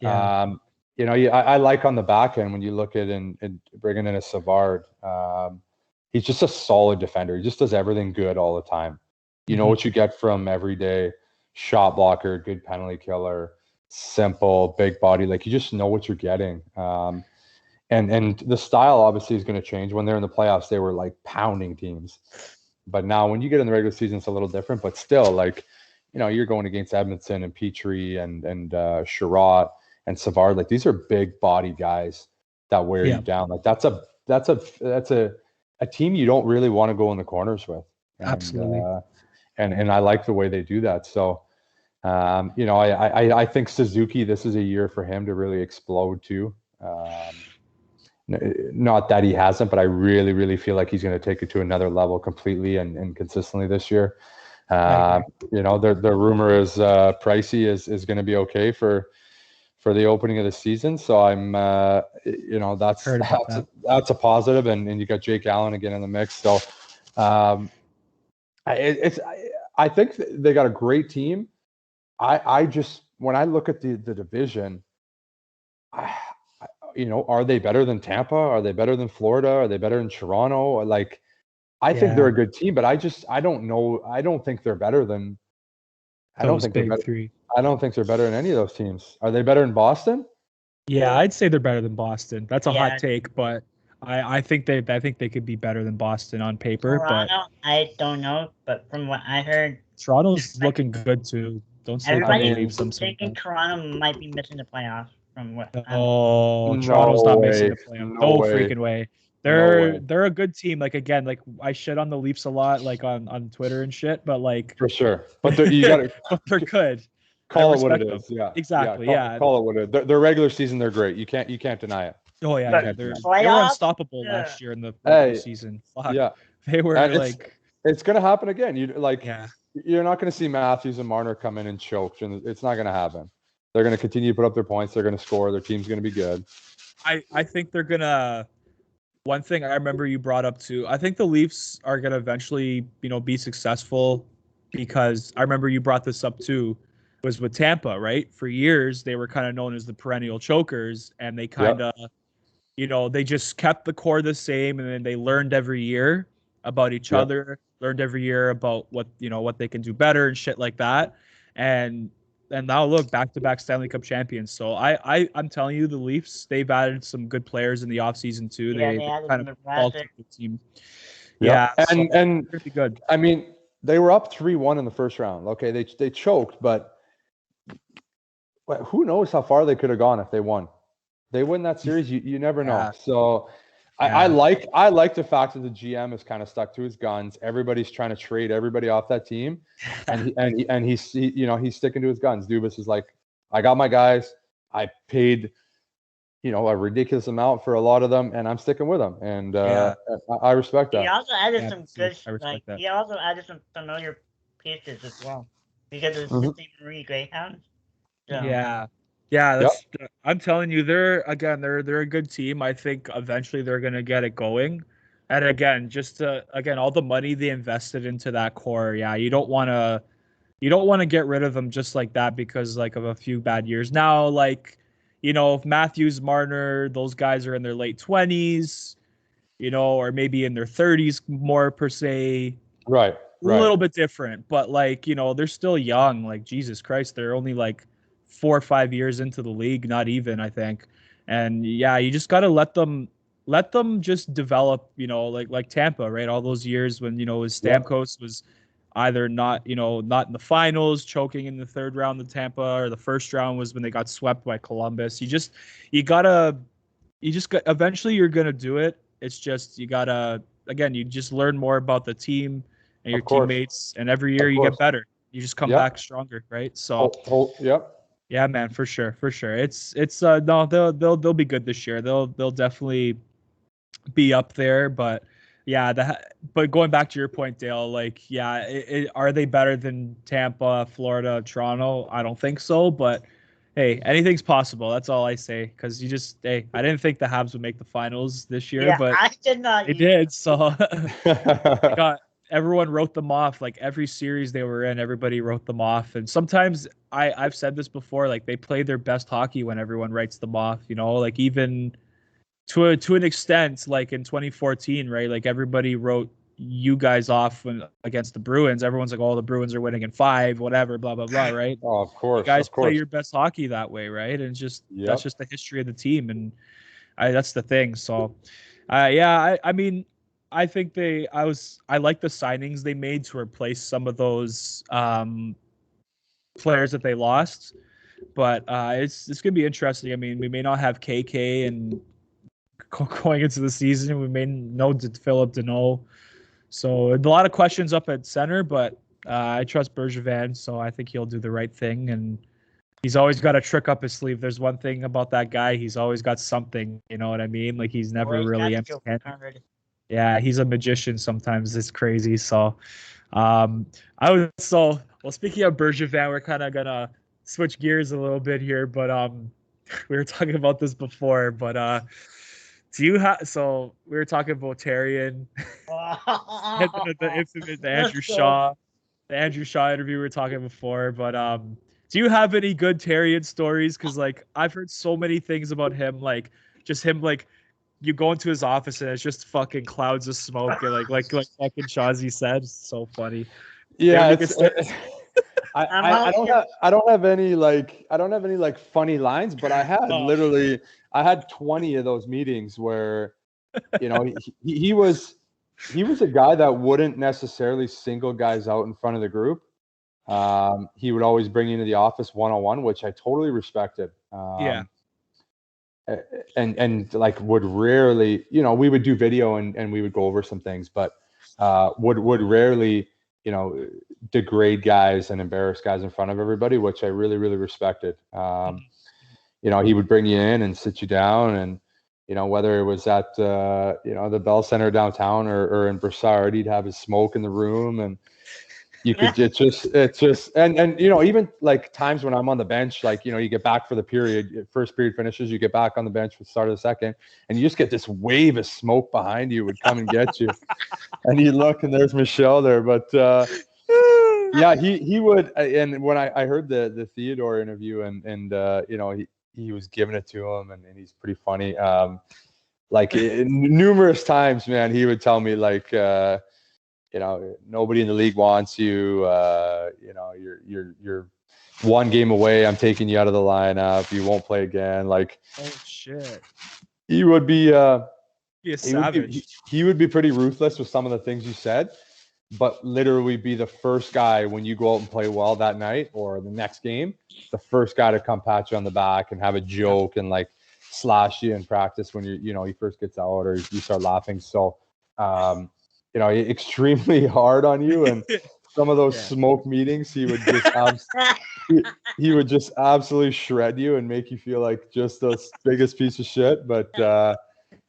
you know, I like on the back end when you look at and bringing in a Savard. He's just a solid defender. He just does everything good all the time. You know what you get from every day: shot blocker, good penalty killer, simple, big body. Like, you just know what you're getting. And the style obviously is going to change. When they're in the playoffs, they were like pounding teams. But now when you get in the regular season, it's a little different. But still, like, you know, you're going against Edmondson and Petrie and Sherratt and Savard. Like, these are big body guys that wear you down. Like, that's a team you don't really want to go in the corners with. And, Absolutely. And I like the way they do that. So, you know, I think Suzuki, this is a year for him to really explode too. Not that he hasn't, but I really, really feel like he's going to take it to another level completely and consistently this year. You know, the rumor is Pricey is going to be okay for the opening of the season. So I'm, you know, that's a positive. And you got Jake Allen again in the mix. So I think they got a great team. I just, when I look at the division, you know, are they better than Tampa? Are they better than Florida? Are they better than Toronto? Like, I think they're a good team, but I don't know. I don't think they're better than. I don't think they're better. Three. I don't think they're better than any of those teams. Are they better than Boston? Yeah, I'd say they're better than Boston. That's a hot take, but I think they could be better than Boston on paper. Toronto, but I don't know, but from what I heard, Toronto's looking good too. Don't sleep on the Leafs. I'm thinking Toronto might be missing the playoffs. From what? Toronto's not missing the playoffs. No freaking way. They're a good team. Like, again, like, I shit on the Leafs a lot, like on Twitter and shit, but like, for sure. But you got but they're good. Call it what it is. Yeah, exactly. Call it what it is. Their regular season, they're great. You can't deny it. Oh yeah, they were unstoppable last year in the regular season. Fuck. Yeah, they were like. It's gonna happen again. You're not gonna see Matthews and Marner come in and choke, and it's not gonna happen. They're going to continue to put up their points. They're going to score. Their team's going to be good. I think they're going to – one thing I remember you brought up too, I think the Leafs are going to eventually, you know, be successful, because I remember you brought this up too, was with Tampa, right? For years, they were kind of known as the perennial chokers, and they kind of, you know, they just kept the core the same, and then they learned every year about each other, learned every year about what they can do better and shit like that. And now look, back-to-back Stanley Cup champions. So I'm telling you, the Leafs, they've added some good players in the offseason too. Yeah, they kind of altered the team. Yeah, and pretty good. I mean, they were up 3-1 in the first round. Okay, they choked, but who knows how far they could have gone if they won. They win that series, you never know. So I like the fact that the GM is kind of stuck to his guns. Everybody's trying to trade everybody off that team, and he's sticking to his guns. Dubas is like, I got my guys. I paid, you know, a ridiculous amount for a lot of them, and I'm sticking with them. And I respect that. He also added some good. He also added some familiar pieces as well, because it's the Stephen Reed Greyhounds. So. Yeah, I'm telling you, they're a good team. I think eventually they're gonna get it going. And again, all the money they invested into that core, you don't want to get rid of them just like that because like of a few bad years. Now, like, you know, if Matthews, Marner, those guys are in their late 20s, or maybe in their 30s more per se. Right. A little bit different, but like, they're still young. Like, Jesus Christ, they're only like 4 or 5 years into the league, not even, I think. And yeah, you just got to let them just develop, like Tampa, right? All those years when, Stamkos was either not in the finals, choking in the third round of Tampa, or the first round was when they got swept by Columbus. Eventually you're going to do it. It's just, you just learn more about the team and your teammates, and every year you get better. You just come back stronger, right? So, yeah, man, for sure. It's no, they'll be good this year. They'll definitely be up there, but yeah, but going back to your point, Dale, like, yeah, are they better than Tampa, Florida, Toronto? I don't think so, but hey, anything's possible. That's all I say. Because I didn't think the Habs would make the finals this year, but I did not. They did. So everyone wrote them off. Like, every series they were in, everybody wrote them off. And sometimes I've said this before, like, they play their best hockey when everyone writes them off. Like, even to an extent, like in 2014, right? Like, everybody wrote you guys off against the Bruins. Everyone's like, "Oh, the Bruins are winning in 5, whatever, blah blah blah," right? Oh, of course. You guys play your best hockey that way, right? And that's just the history of the team, and that's the thing. So, I mean, I think I like the signings they made to replace some of those players that they lost, but it's gonna be interesting. I mean, we may not have KK and going into the season. We may know Philip Deneau. So a lot of questions up at center, but I trust Bergevin, so I think he'll do the right thing. And he's always got a trick up his sleeve. There's one thing about that guy; he's always got something. You know what I mean? Like, he's never really empty-handed. Yeah, he's a magician. Sometimes it's crazy. So, well, speaking of Bergevin, we're kind of gonna switch gears a little bit here, but we were talking about this before, but do you have? So we were talking about Therrien, the Andrew Shaw interview we were talking before. But do you have any good Therrien stories? Because, like, I've heard so many things about him, like just him, like, you go into his office and it's just fucking clouds of smoke, and like fucking Shazzy said, it's so funny. Yeah, I don't have any like funny lines, but I had 20 of those meetings where, he was a guy that wouldn't necessarily single guys out in front of the group. He would always bring you into the office one-on-one, which I totally respected. And like, would rarely, we would do video and we would go over some things, but would rarely, degrade guys and embarrass guys in front of everybody, which I really, really respected. He would bring you in and sit you down, and, whether it was at, the Bell Center downtown or in Bouchard, he'd have his smoke in the room, and you could, and even like times when I'm on the bench, like, you get back for the period, first period finishes, you get back on the bench for the start of the second, and you just get this wave of smoke behind you would come and get you. And you look, and there's Michel there. But yeah, he would. And when I heard the Theodore interview, and he was giving it to him, and he's pretty funny. Numerous times, man, he would tell me, like, nobody in the league wants you. You're one game away. I'm taking you out of the lineup. You won't play again. Like, oh shit. He would be a savage. He would be pretty ruthless with some of the things you said, but literally be the first guy when you go out and play well that night or the next game, the first guy to come pat you on the back and have a joke and like slash you in practice when he first gets out, or you start laughing. So, extremely hard on you, and some of those smoke meetings, he would just he would just absolutely shred you and make you feel like just the biggest piece of shit. But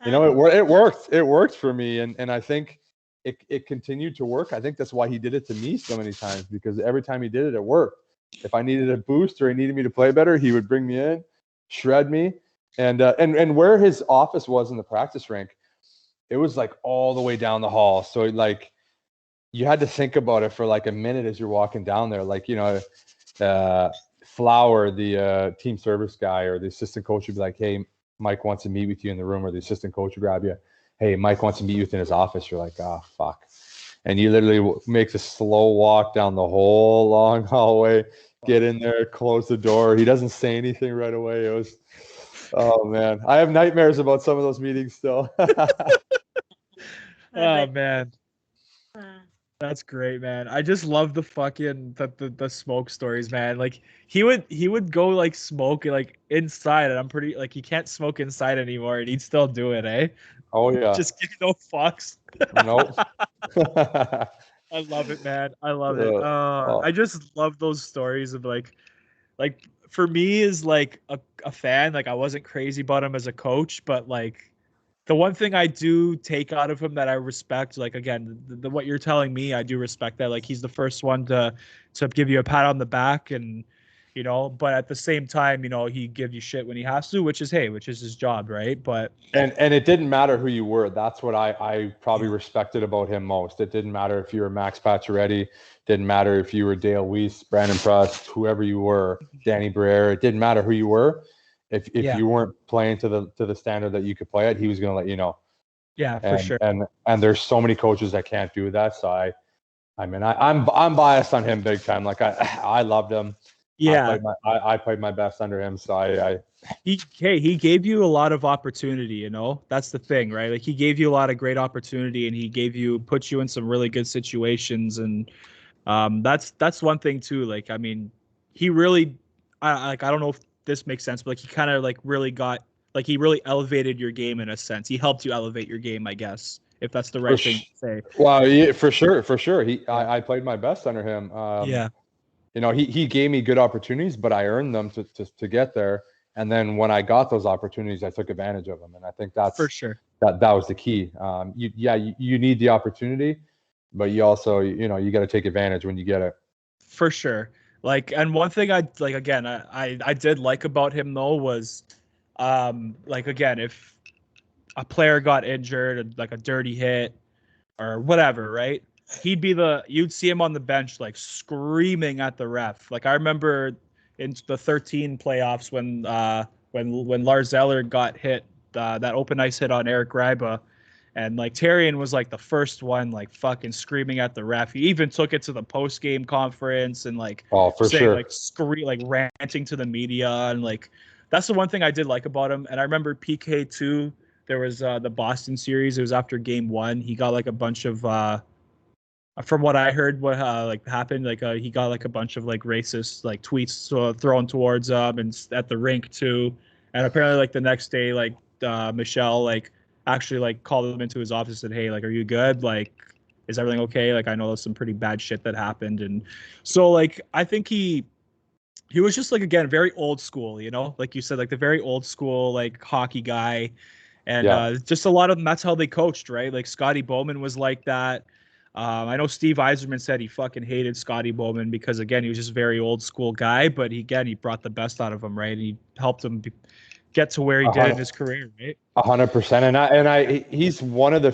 it worked for me, and I think it continued to work. I think that's why he did it to me so many times, because every time he did it, it worked. If I needed a boost or he needed me to play better, he would bring me in, shred me, and where his office was in the practice rink, it was like all the way down the hall. So like, you had to think about it for like a minute as you're walking down there. Like, Flower, the team service guy or the assistant coach would be like, "Hey, Mike wants to meet with you in the room," or the assistant coach would grab you. hey, Mike wants to meet you in his office. You're like, oh, fuck. And you literally makes a slow walk down the whole long hallway, get in there, close the door. He doesn't say anything right away. It was, oh man, I have nightmares about some of those meetings still. Oh man, Uh, that's great, man. I just love the fucking the smoke stories, man. Like he would go like smoke like inside, and I'm pretty like he can't smoke inside anymore, and he'd still do it, eh? Oh yeah. Just give no fucks. Nope. I love it, man. I love it. Oh. I just love those stories of like for me is like a fan. Like I wasn't crazy about him as a coach, but like the one thing I do take out of him that I respect, like again, what you're telling me, I do respect that. Like he's the first one to give you a pat on the back, and you know, but at the same time, you know, he gives you shit when he has to, which is his job, right? But and it didn't matter who you were. That's what I probably respected about him most. It didn't matter if you were Max Pacioretty, didn't matter if you were Dale Weise, Brandon Prust, whoever you were, Danny Briere. It didn't matter who you were. If you weren't playing to the standard that you could play at, he was going to let you know. Yeah, for sure. And there's so many coaches that can't do that. So I'm biased on him big time. Like I loved him. Yeah, I played my best under him. So he gave you a lot of opportunity. You know, that's the thing, right? Like he gave you a lot of great opportunity, and he put you in some really good situations, and that's one thing too. Like I mean, he really, I don't know if this makes sense, but like he kind of like really he really elevated your game in a sense. He helped you elevate your game, I guess, if that's the right thing to say. Well, yeah, for sure. I played my best under him. Yeah. You know, he gave me good opportunities, but I earned them to get there. And then when I got those opportunities, I took advantage of them. And I think that's for sure. That was the key. You need the opportunity, but you also, you know, you got to take advantage when you get it. For sure. Like, and one thing I did like about him though was, like again, if a player got injured, like a dirty hit or whatever, right? You'd see him on the bench like screaming at the ref. Like I remember in the 13 playoffs when Lars Eller got hit, that open ice hit on Eric Greiba, and like Therrien was like the first one like fucking screaming at the ref. He even took it to the post game conference and like for saying, sure, like ranting to the media, and like that's the one thing I did like about him. And I remember PK too. There was the Boston series. It was after Game 1. He got like a bunch of from what I heard, what like happened, like he got like a bunch of like racist like tweets thrown towards him and at the rink too. And apparently like the next day, like Michel like actually like called him into his office and said, hey, like, are you good? Like, is everything okay? Like, I know there's some pretty bad shit that happened. And so like I think he was just like, again, very old school, you know, like you said, like the very old school like hockey guy. And just a lot of them, that's how they coached, right? Like Scotty Bowman was like that. I know Steve Yzerman said he fucking hated Scotty Bowman because, again, he was just a very old school guy, but he brought the best out of him, right? And he helped him get to where he did in his career, right? 100%. He's one of the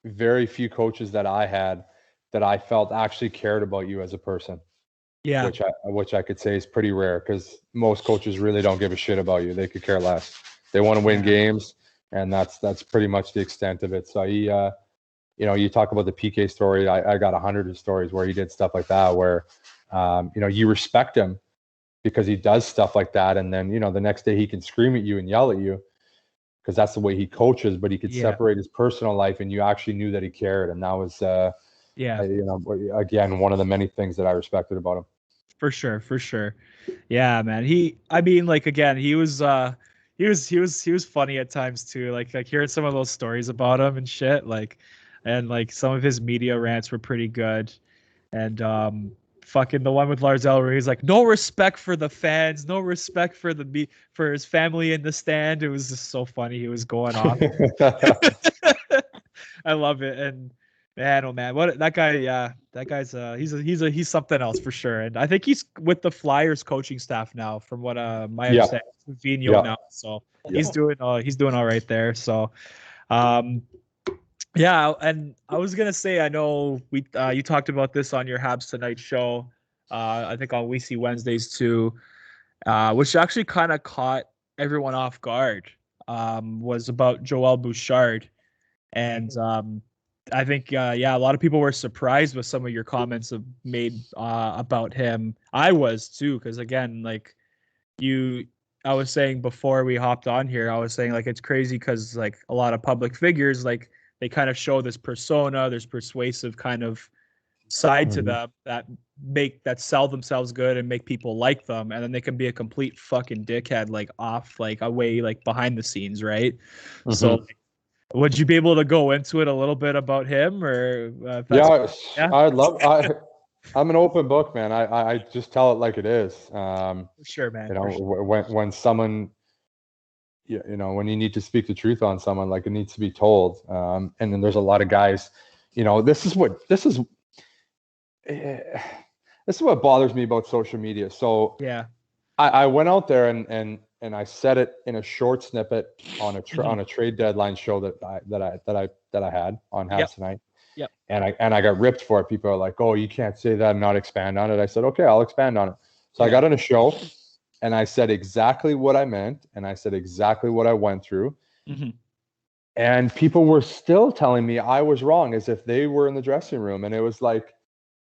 very few coaches that I had that I felt actually cared about you as a person. Yeah. Which I could say is pretty rare because most coaches really don't give a shit about you. They could care less. They want to win games, and that's pretty much the extent of it. So he you know, you talk about the PK story. I got 100 stories where he did stuff like that, where, you know, you respect him because he does stuff like that. And then, you know, the next day he can scream at you and yell at you because that's the way he coaches, but he could separate his personal life and you actually knew that he cared. And that was, you know, again, one of the many things that I respected about him. For sure. Yeah, man. He was funny at times too. Like hearing some of those stories about him and shit, and like some of his media rants were pretty good. And fucking the one with Lars Eller, he's like, no respect for the fans, no respect for for his family in the stand. It was just so funny. He was going off. I love it. And man, oh man, what that guy? Yeah, that guy's he's something else for sure. And I think he's with the Flyers coaching staff now, from what my understanding. Vigneault now, so he's doing all right there. So, yeah, and I was gonna say, I know you talked about this on your Habs Tonight Show, I think on We See Wednesdays too, which actually kind of caught everyone off guard. Was about Joel Bouchard, And I think a lot of people were surprised with some of your comments have made about him. I was too, because again, like I was saying before we hopped on here, I was saying like it's crazy because like a lot of public figures, like they kind of show this persona, there's persuasive kind of side to them that sell themselves good and make people like them, and then they can be a complete fucking dickhead, like off, like away, like behind the scenes, right? So would you be able to go into it a little bit about him, or Yeah, yeah, I'm an open book, man. I just tell it like it is. for sure, man. You know, For sure. when someone, when you need to speak the truth on someone, like it needs to be told. And then there's a lot of guys, this is what bothers me about social media. So Yeah. I went out there and I said it in a short snippet on a trade deadline show that I had on Habs Tonight. Yep. And I got ripped for it. People are like, "Oh, you can't say that and not expand on it." I said, "Okay, I'll expand on it." So I got on a show and I said exactly what I meant, and I said exactly what I went through. And people were still telling me I was wrong, as if they were in the dressing room. And it was like,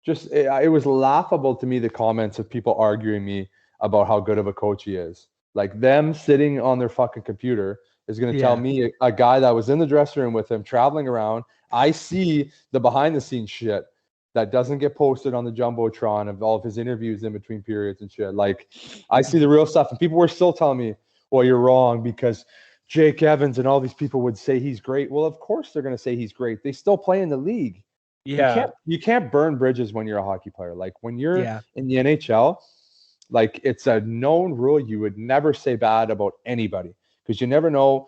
it was laughable to me, the comments of people arguing me about how good of a coach he is. Like, them sitting on their fucking computer is going to tell me, a guy that was in the dressing room with him, traveling around. I see the behind the scenes shit that doesn't get posted on the Jumbotron of all of his interviews in between periods and shit. Like, I see the real stuff, and people were still telling me, "Well, you're wrong because Jake Evans and all these people would say he's great." Well, of course they're going to say he's great. They still play in the league. Yeah. You can't burn bridges when you're a hockey player. Like, when you're in the NHL, like, it's a known rule. You would never say bad about anybody, because you never know.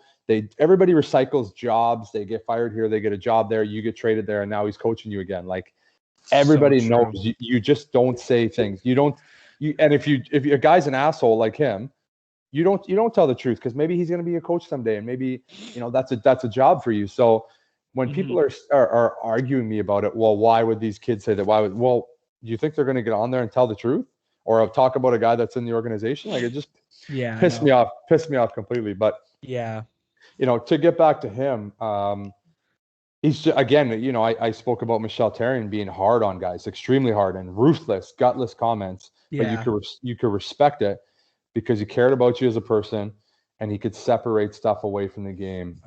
Everybody recycles jobs. They get fired here, they get a job there, you get traded there, and now he's coaching you again. Like, everybody knows you just don't say things. And if a guy's an asshole like him, you don't tell the truth, because maybe he's going to be a coach someday, and maybe that's a job for you. So when people are arguing me about it, well, why would these kids say that? Do you think they're going to get on there and tell the truth, or talk about a guy that's in the organization? Like, it just pissed me off completely. But to get back to him, he's just, again, I spoke about Michel Therrien being hard on guys, extremely hard and ruthless, gutless comments. But you could respect it because he cared about you as a person, and he could separate stuff away from the game.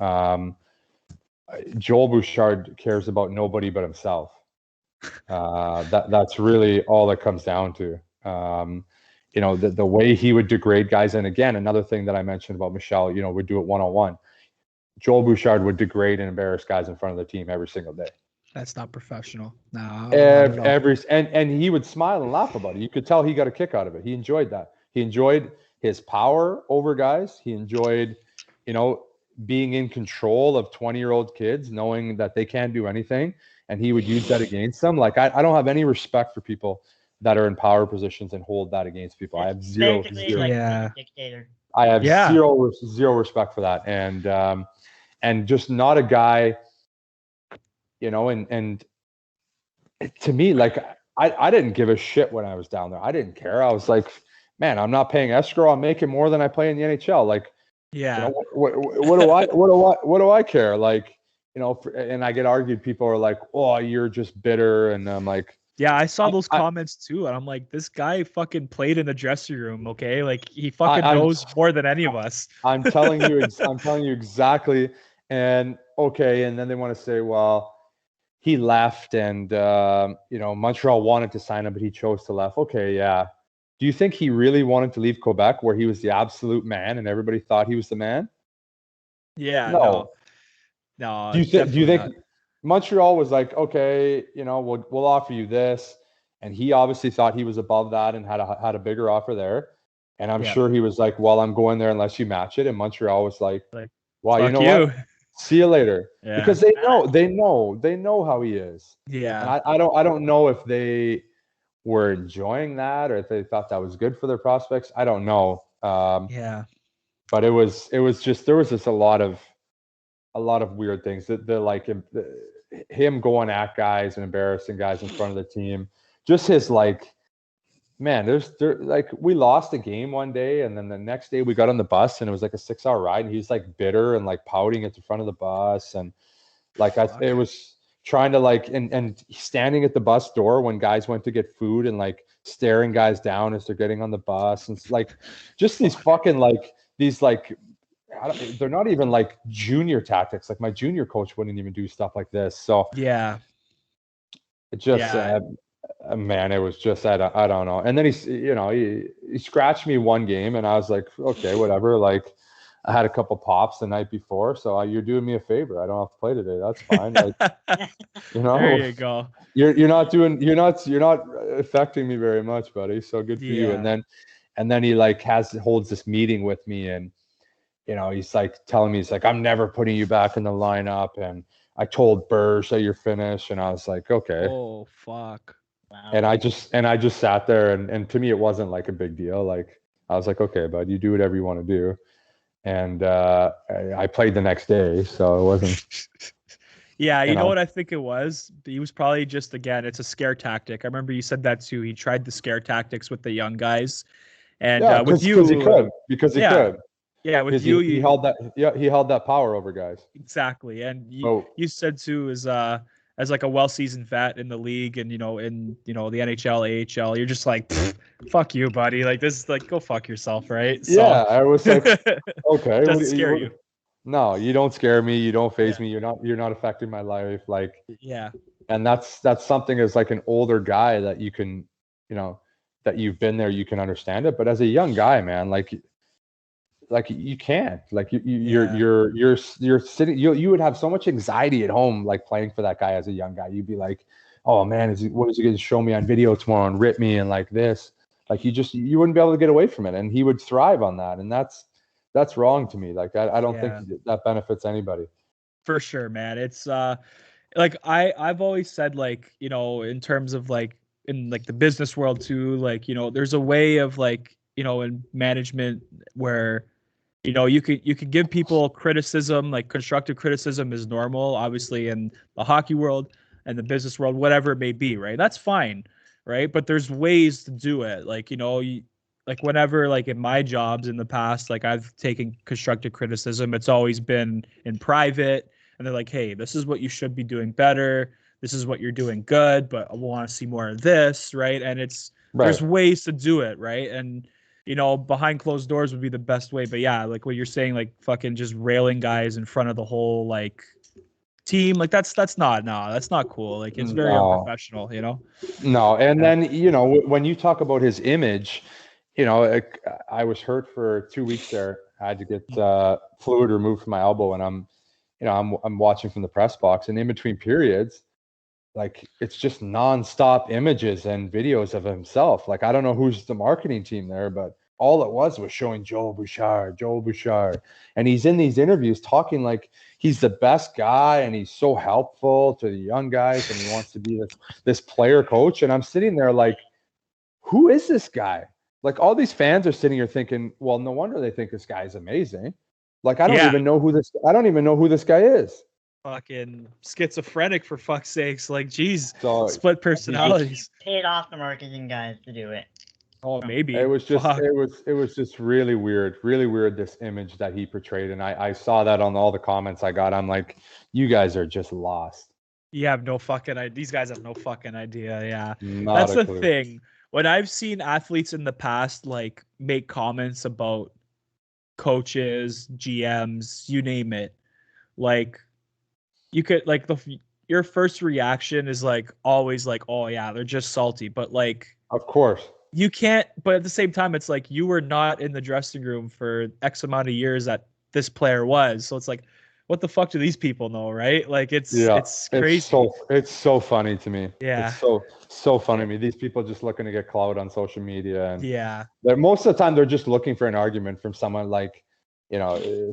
Joel Bouchard cares about nobody but himself. That's really all it comes down to. The way he would degrade guys. And again, another thing that I mentioned about Michel, would do it one-on-one. Joel Bouchard would degrade and embarrass guys in front of the team every single day. That's not professional. No. And he would smile and laugh about it. You could tell he got a kick out of it. He enjoyed that. He enjoyed his power over guys. He enjoyed, being in control of 20-year-old kids, knowing that they can't do anything, and he would use that against them. Like, I don't have any respect for people that are in power positions and hold that against people. I have zero. Dictator. I have zero respect for that, and just not a guy, and to me, like, I didn't give a shit when I was down there. I didn't care. I was like, man, I'm not paying escrow. I'm making more than I play in the NHL. Like, what do I care? Like, and I get argued. People are like, "Oh, you're just bitter," and I'm like, yeah, I saw those comments too, and I'm like, this guy fucking played in the dressing room, okay? Like, he fucking knows more than any of us. I'm telling you exactly. And okay, and then they want to say, well, he left, and Montreal wanted to sign him, but he chose to left. Okay, yeah. Do you think he really wanted to leave Quebec, where he was the absolute man and everybody thought he was the man? Yeah, no. Do you think Montreal was like, okay, we'll offer you this, and he obviously thought he was above that and had a bigger offer there, and I'm sure he was like, well, I'm going there unless you match it, and Montreal was like, well, what? See you later, because they know how he is. Yeah, and I don't know if they were enjoying that or if they thought that was good for their prospects. I don't know. But it was just, there was just a lot of weird things that like him going at guys and embarrassing guys in front of the team. Just his, like, man, like, we lost a game one day, and then the next day we got on the bus and it was like a 6-hour ride, and he was like bitter and like pouting at the front of the bus, and Like it was trying to like, and standing at the bus door when guys went to get food and like staring guys down as they're getting on the bus. And it's like, just these fucking like, these like, they're not even like junior tactics. Like my junior coach wouldn't even do stuff like this. So yeah, it just, man, it was just, I don't know. And then he scratched me one game and I was like, okay, whatever. Like I had a couple pops the night before. So you're doing me a favor. I don't have to play today. That's fine. Like, there you go. You're not affecting me very much, buddy. So good for you. And then he like holds this meeting with me and, he's like telling me, he's like, I'm never putting you back in the lineup. And I told Burge that you're finished. And I was like, okay. Oh, fuck. Wow. And I just sat there and to me, it wasn't like a big deal. Like, I was like, okay, bud, you do whatever you want to do. And I played the next day. So it wasn't. Yeah, you know what I think it was? He was probably just, again, it's a scare tactic. I remember you said that too. He tried the scare tactics with the young guys. And with you, because he could. Yeah, with he held that. Yeah, he held that power over guys. Exactly, and you said too as like a well-seasoned vet in the league, and in the NHL, AHL, you're just like, fuck you, buddy. Like this is like, go fuck yourself, right? So, yeah, I was like, okay, doesn't scare you. No, you don't scare me. You don't faze me. You're not affecting my life. Like, yeah, and that's something as like an older guy that you can, that you've been there, you can understand it. But as a young guy, man, like you can't, like you're sitting, you would have so much anxiety at home, like playing for that guy as a young guy. You'd be like, oh man, what is he going to show me on video tomorrow and rip me and like this? Like you wouldn't be able to get away from it. And he would thrive on that. And that's wrong to me. Like I don't think that benefits anybody. For sure, man. It's like I've always said, like, in terms of like in like the business world too, like, there's a way of like, in management where you could give people criticism, like constructive criticism is normal, obviously, in the hockey world and the business world, whatever it may be, right? That's fine, right? But there's ways to do it. Like, like whenever, like in my jobs in the past, like I've taken constructive criticism, it's always been in private, and they're like, hey, this is what you should be doing better. This is what you're doing good, but I want to see more of this, right? And there's ways to do it, right? And behind closed doors would be the best way. But yeah, like what you're saying, like fucking just railing guys in front of the whole like team, like that's not cool. Like it's very unprofessional, No, and then when you talk about his image, I was hurt for 2 weeks there. I had to get fluid removed from my elbow, and I'm watching from the press box, and in between periods, like it's just nonstop images and videos of himself. Like I don't know who's the marketing team there, but all it was showing Joel Bouchard. And he's in these interviews talking like he's the best guy and he's so helpful to the young guys and he wants to be this player coach. And I'm sitting there like, who is this guy? Like all these fans are sitting here thinking, well, no wonder they think this guy is amazing. Like I don't even know who this guy is. Fucking schizophrenic, for fuck's sakes. Like, geez, split personalities. Paid off the marketing guys to do it. Oh, maybe. It was just really weird, this image that he portrayed. And I saw that on all the comments I got. I'm like, you guys are just lost. You have no fucking idea. These guys have no fucking idea. Yeah. That's the thing. When I've seen athletes in the past, like, make comments about coaches, GMs, you name it, like, you could, like, your first reaction is, like, always like, oh, yeah, they're just salty. But, like, of course. You can't, but at the same time, it's like you were not in the dressing room for X amount of years that this player was. So it's like, what the fuck do these people know, right? Like it's crazy. It's so funny to me. Yeah. It's so funny to me. These people just looking to get clout on social media, and they're most of the time they're just looking for an argument from someone like,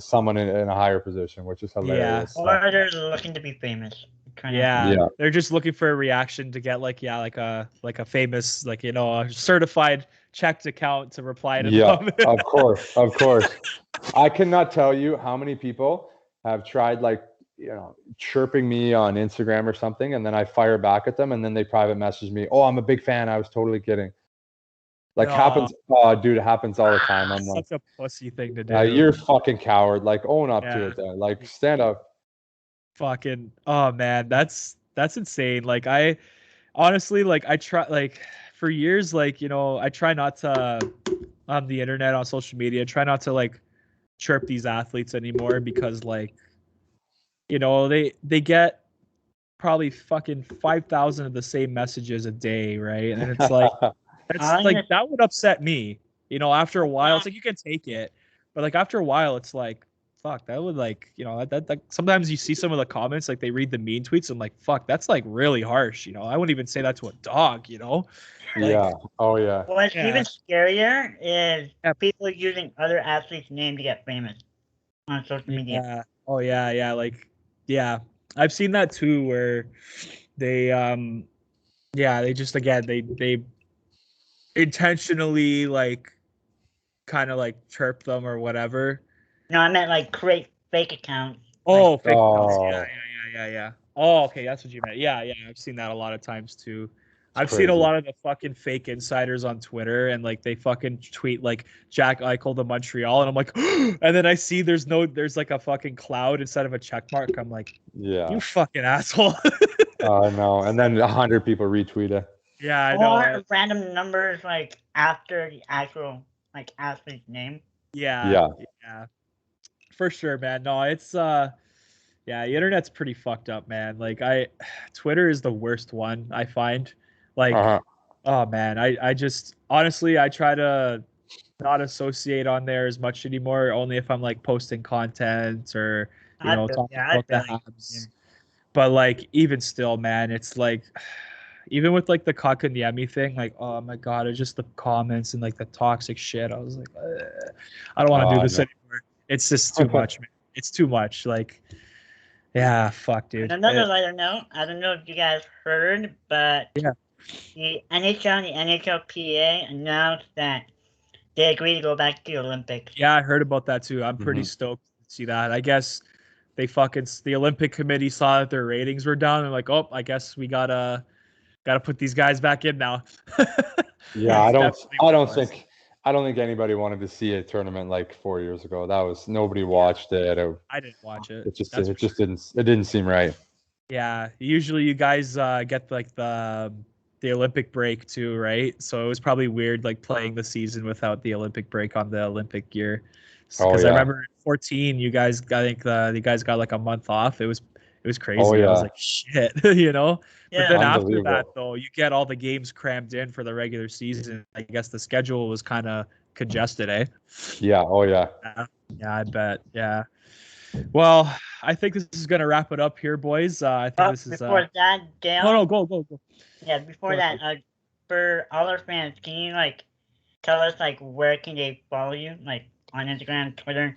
someone in a higher position, which is hilarious. Or they're looking to be famous. They're just looking for a reaction to get like a famous, like, a certified checked account to reply to them. of course. I cannot tell you how many people have tried, like, chirping me on Instagram or something, and then I fire back at them, and then they private message me, oh, I'm a big fan, I was totally kidding. Like, happens. Oh, dude, it happens all the time. I'm such a pussy thing to do. You're a fucking coward. Like, own up to it then. Like, stand up. fucking, oh man, that's insane. Like I honestly, like I try, like for years, like, you know, I try not to on the internet, on social media, try not to like chirp these athletes anymore because like, you know, they get probably fucking 5,000 of the same messages a day, right? And it's like that's like that would upset me. You know, after a while, it's like you can take it, but like after a while, it's like fuck, that would like, you know, that sometimes you see some of the comments, like they read the mean tweets and like fuck, that's like really harsh. You know, I wouldn't even say that to a dog. You know. Like, yeah. Oh yeah. What's even scarier is Yeah. people using other athletes' name to get famous on social media. Yeah. Oh yeah, yeah. Like, yeah, I've seen that too, where they yeah, they just again they intentionally like kind of like chirp them or whatever. No, I meant like create fake accounts. Oh, Like, fake accounts. Oh. Yeah. Oh, okay, that's what you meant. Yeah. I've seen that a lot of times too. I've seen a crazy. lot of the fucking fake insiders on Twitter, and like they fucking tweet like Jack Eichel to Montreal, and I'm like, and then I see there's like a fucking cloud instead of a check mark. I'm like, Yeah. you fucking asshole. Oh no. And then 100 people retweet it. Yeah, I know. or random numbers like after the actual like athlete's name. Yeah. For sure, man. No, it's yeah, the internet's pretty fucked up, man. Like Twitter is the worst one, I find. Like, oh man, I just honestly I try to not associate on there as much anymore, only if I'm like posting content or you know talking about the Habs. But like even still, man, it's like even with like the Kakanyemi thing, like oh my god, it's just the comments and like the toxic shit. I was like, I don't want to do this anymore. It's just too much, man. It's too much. Like, yeah, fuck, dude. And another lighter note, I don't know if you guys heard, but yeah. The NHL and the NHLPA announced that they agreed to go back to the Olympics. Yeah, I heard about that too. I'm pretty stoked to see that. I guess the Olympic Committee saw that their ratings were down and like, oh, I guess we gotta put these guys back in now. Yeah, I don't think anybody wanted to see a tournament like 4 years ago. That was nobody watched it. I didn't watch it. It just didn't seem right. Yeah, usually you guys get like the Olympic break too, right? So it was probably weird like playing the season without the Olympic break on the Olympic year. Because I remember in 2014, you guys got like a month off. It was crazy. I was like, shit, you know. Yeah. But then after that, though, you get all the games crammed in for the regular season. I guess the schedule was kind of congested, eh? Yeah. Oh yeah. Yeah, I bet. Yeah. Well, I think this is gonna wrap it up here, boys. I think this is. Before that, Dale. No, go. Yeah, before that, for all our fans, can you like tell us like where can they follow you, like on Instagram, Twitter?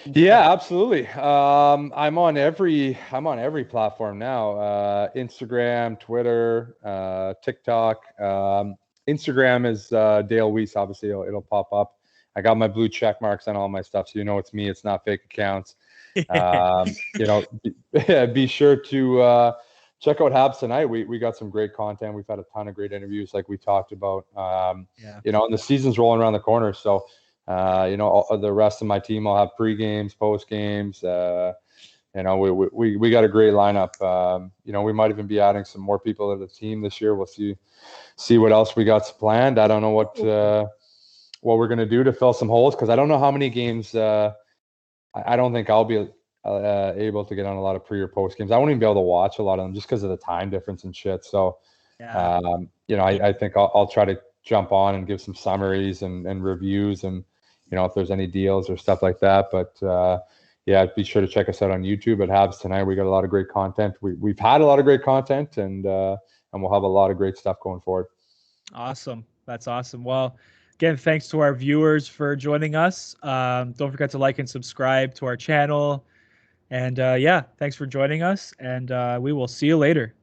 Yeah, absolutely. I'm on every platform now. Instagram, Twitter, TikTok. Instagram is Dale Weise. Obviously, it'll pop up. I got my blue check marks on all my stuff, so you know it's me. It's not fake accounts. You know, be sure to check out Habs Tonight. We got some great content. We've had a ton of great interviews, like we talked about. You know, and the season's rolling around the corner, so you know, the rest of my team will have pre-games, post-games. You know, we got a great lineup. You know, we might even be adding some more people to the team this year. We'll see what else we got planned. I don't know what we're gonna do to fill some holes, because I don't know how many games. I don't think I'll be able to get on a lot of pre or post games. I won't even be able to watch a lot of them just because of the time difference and shit. So, you know, I think I'll try to jump on and give some summaries and reviews, and you know, if there's any deals or stuff like that. But yeah, be sure to check us out on YouTube at Habs Tonight. We got a lot of great content. We've had a lot of great content, and we'll have a lot of great stuff going forward. Awesome. That's awesome. Well, again, thanks to our viewers for joining us. Don't forget to like and subscribe to our channel. And yeah, thanks for joining us. And we will see you later.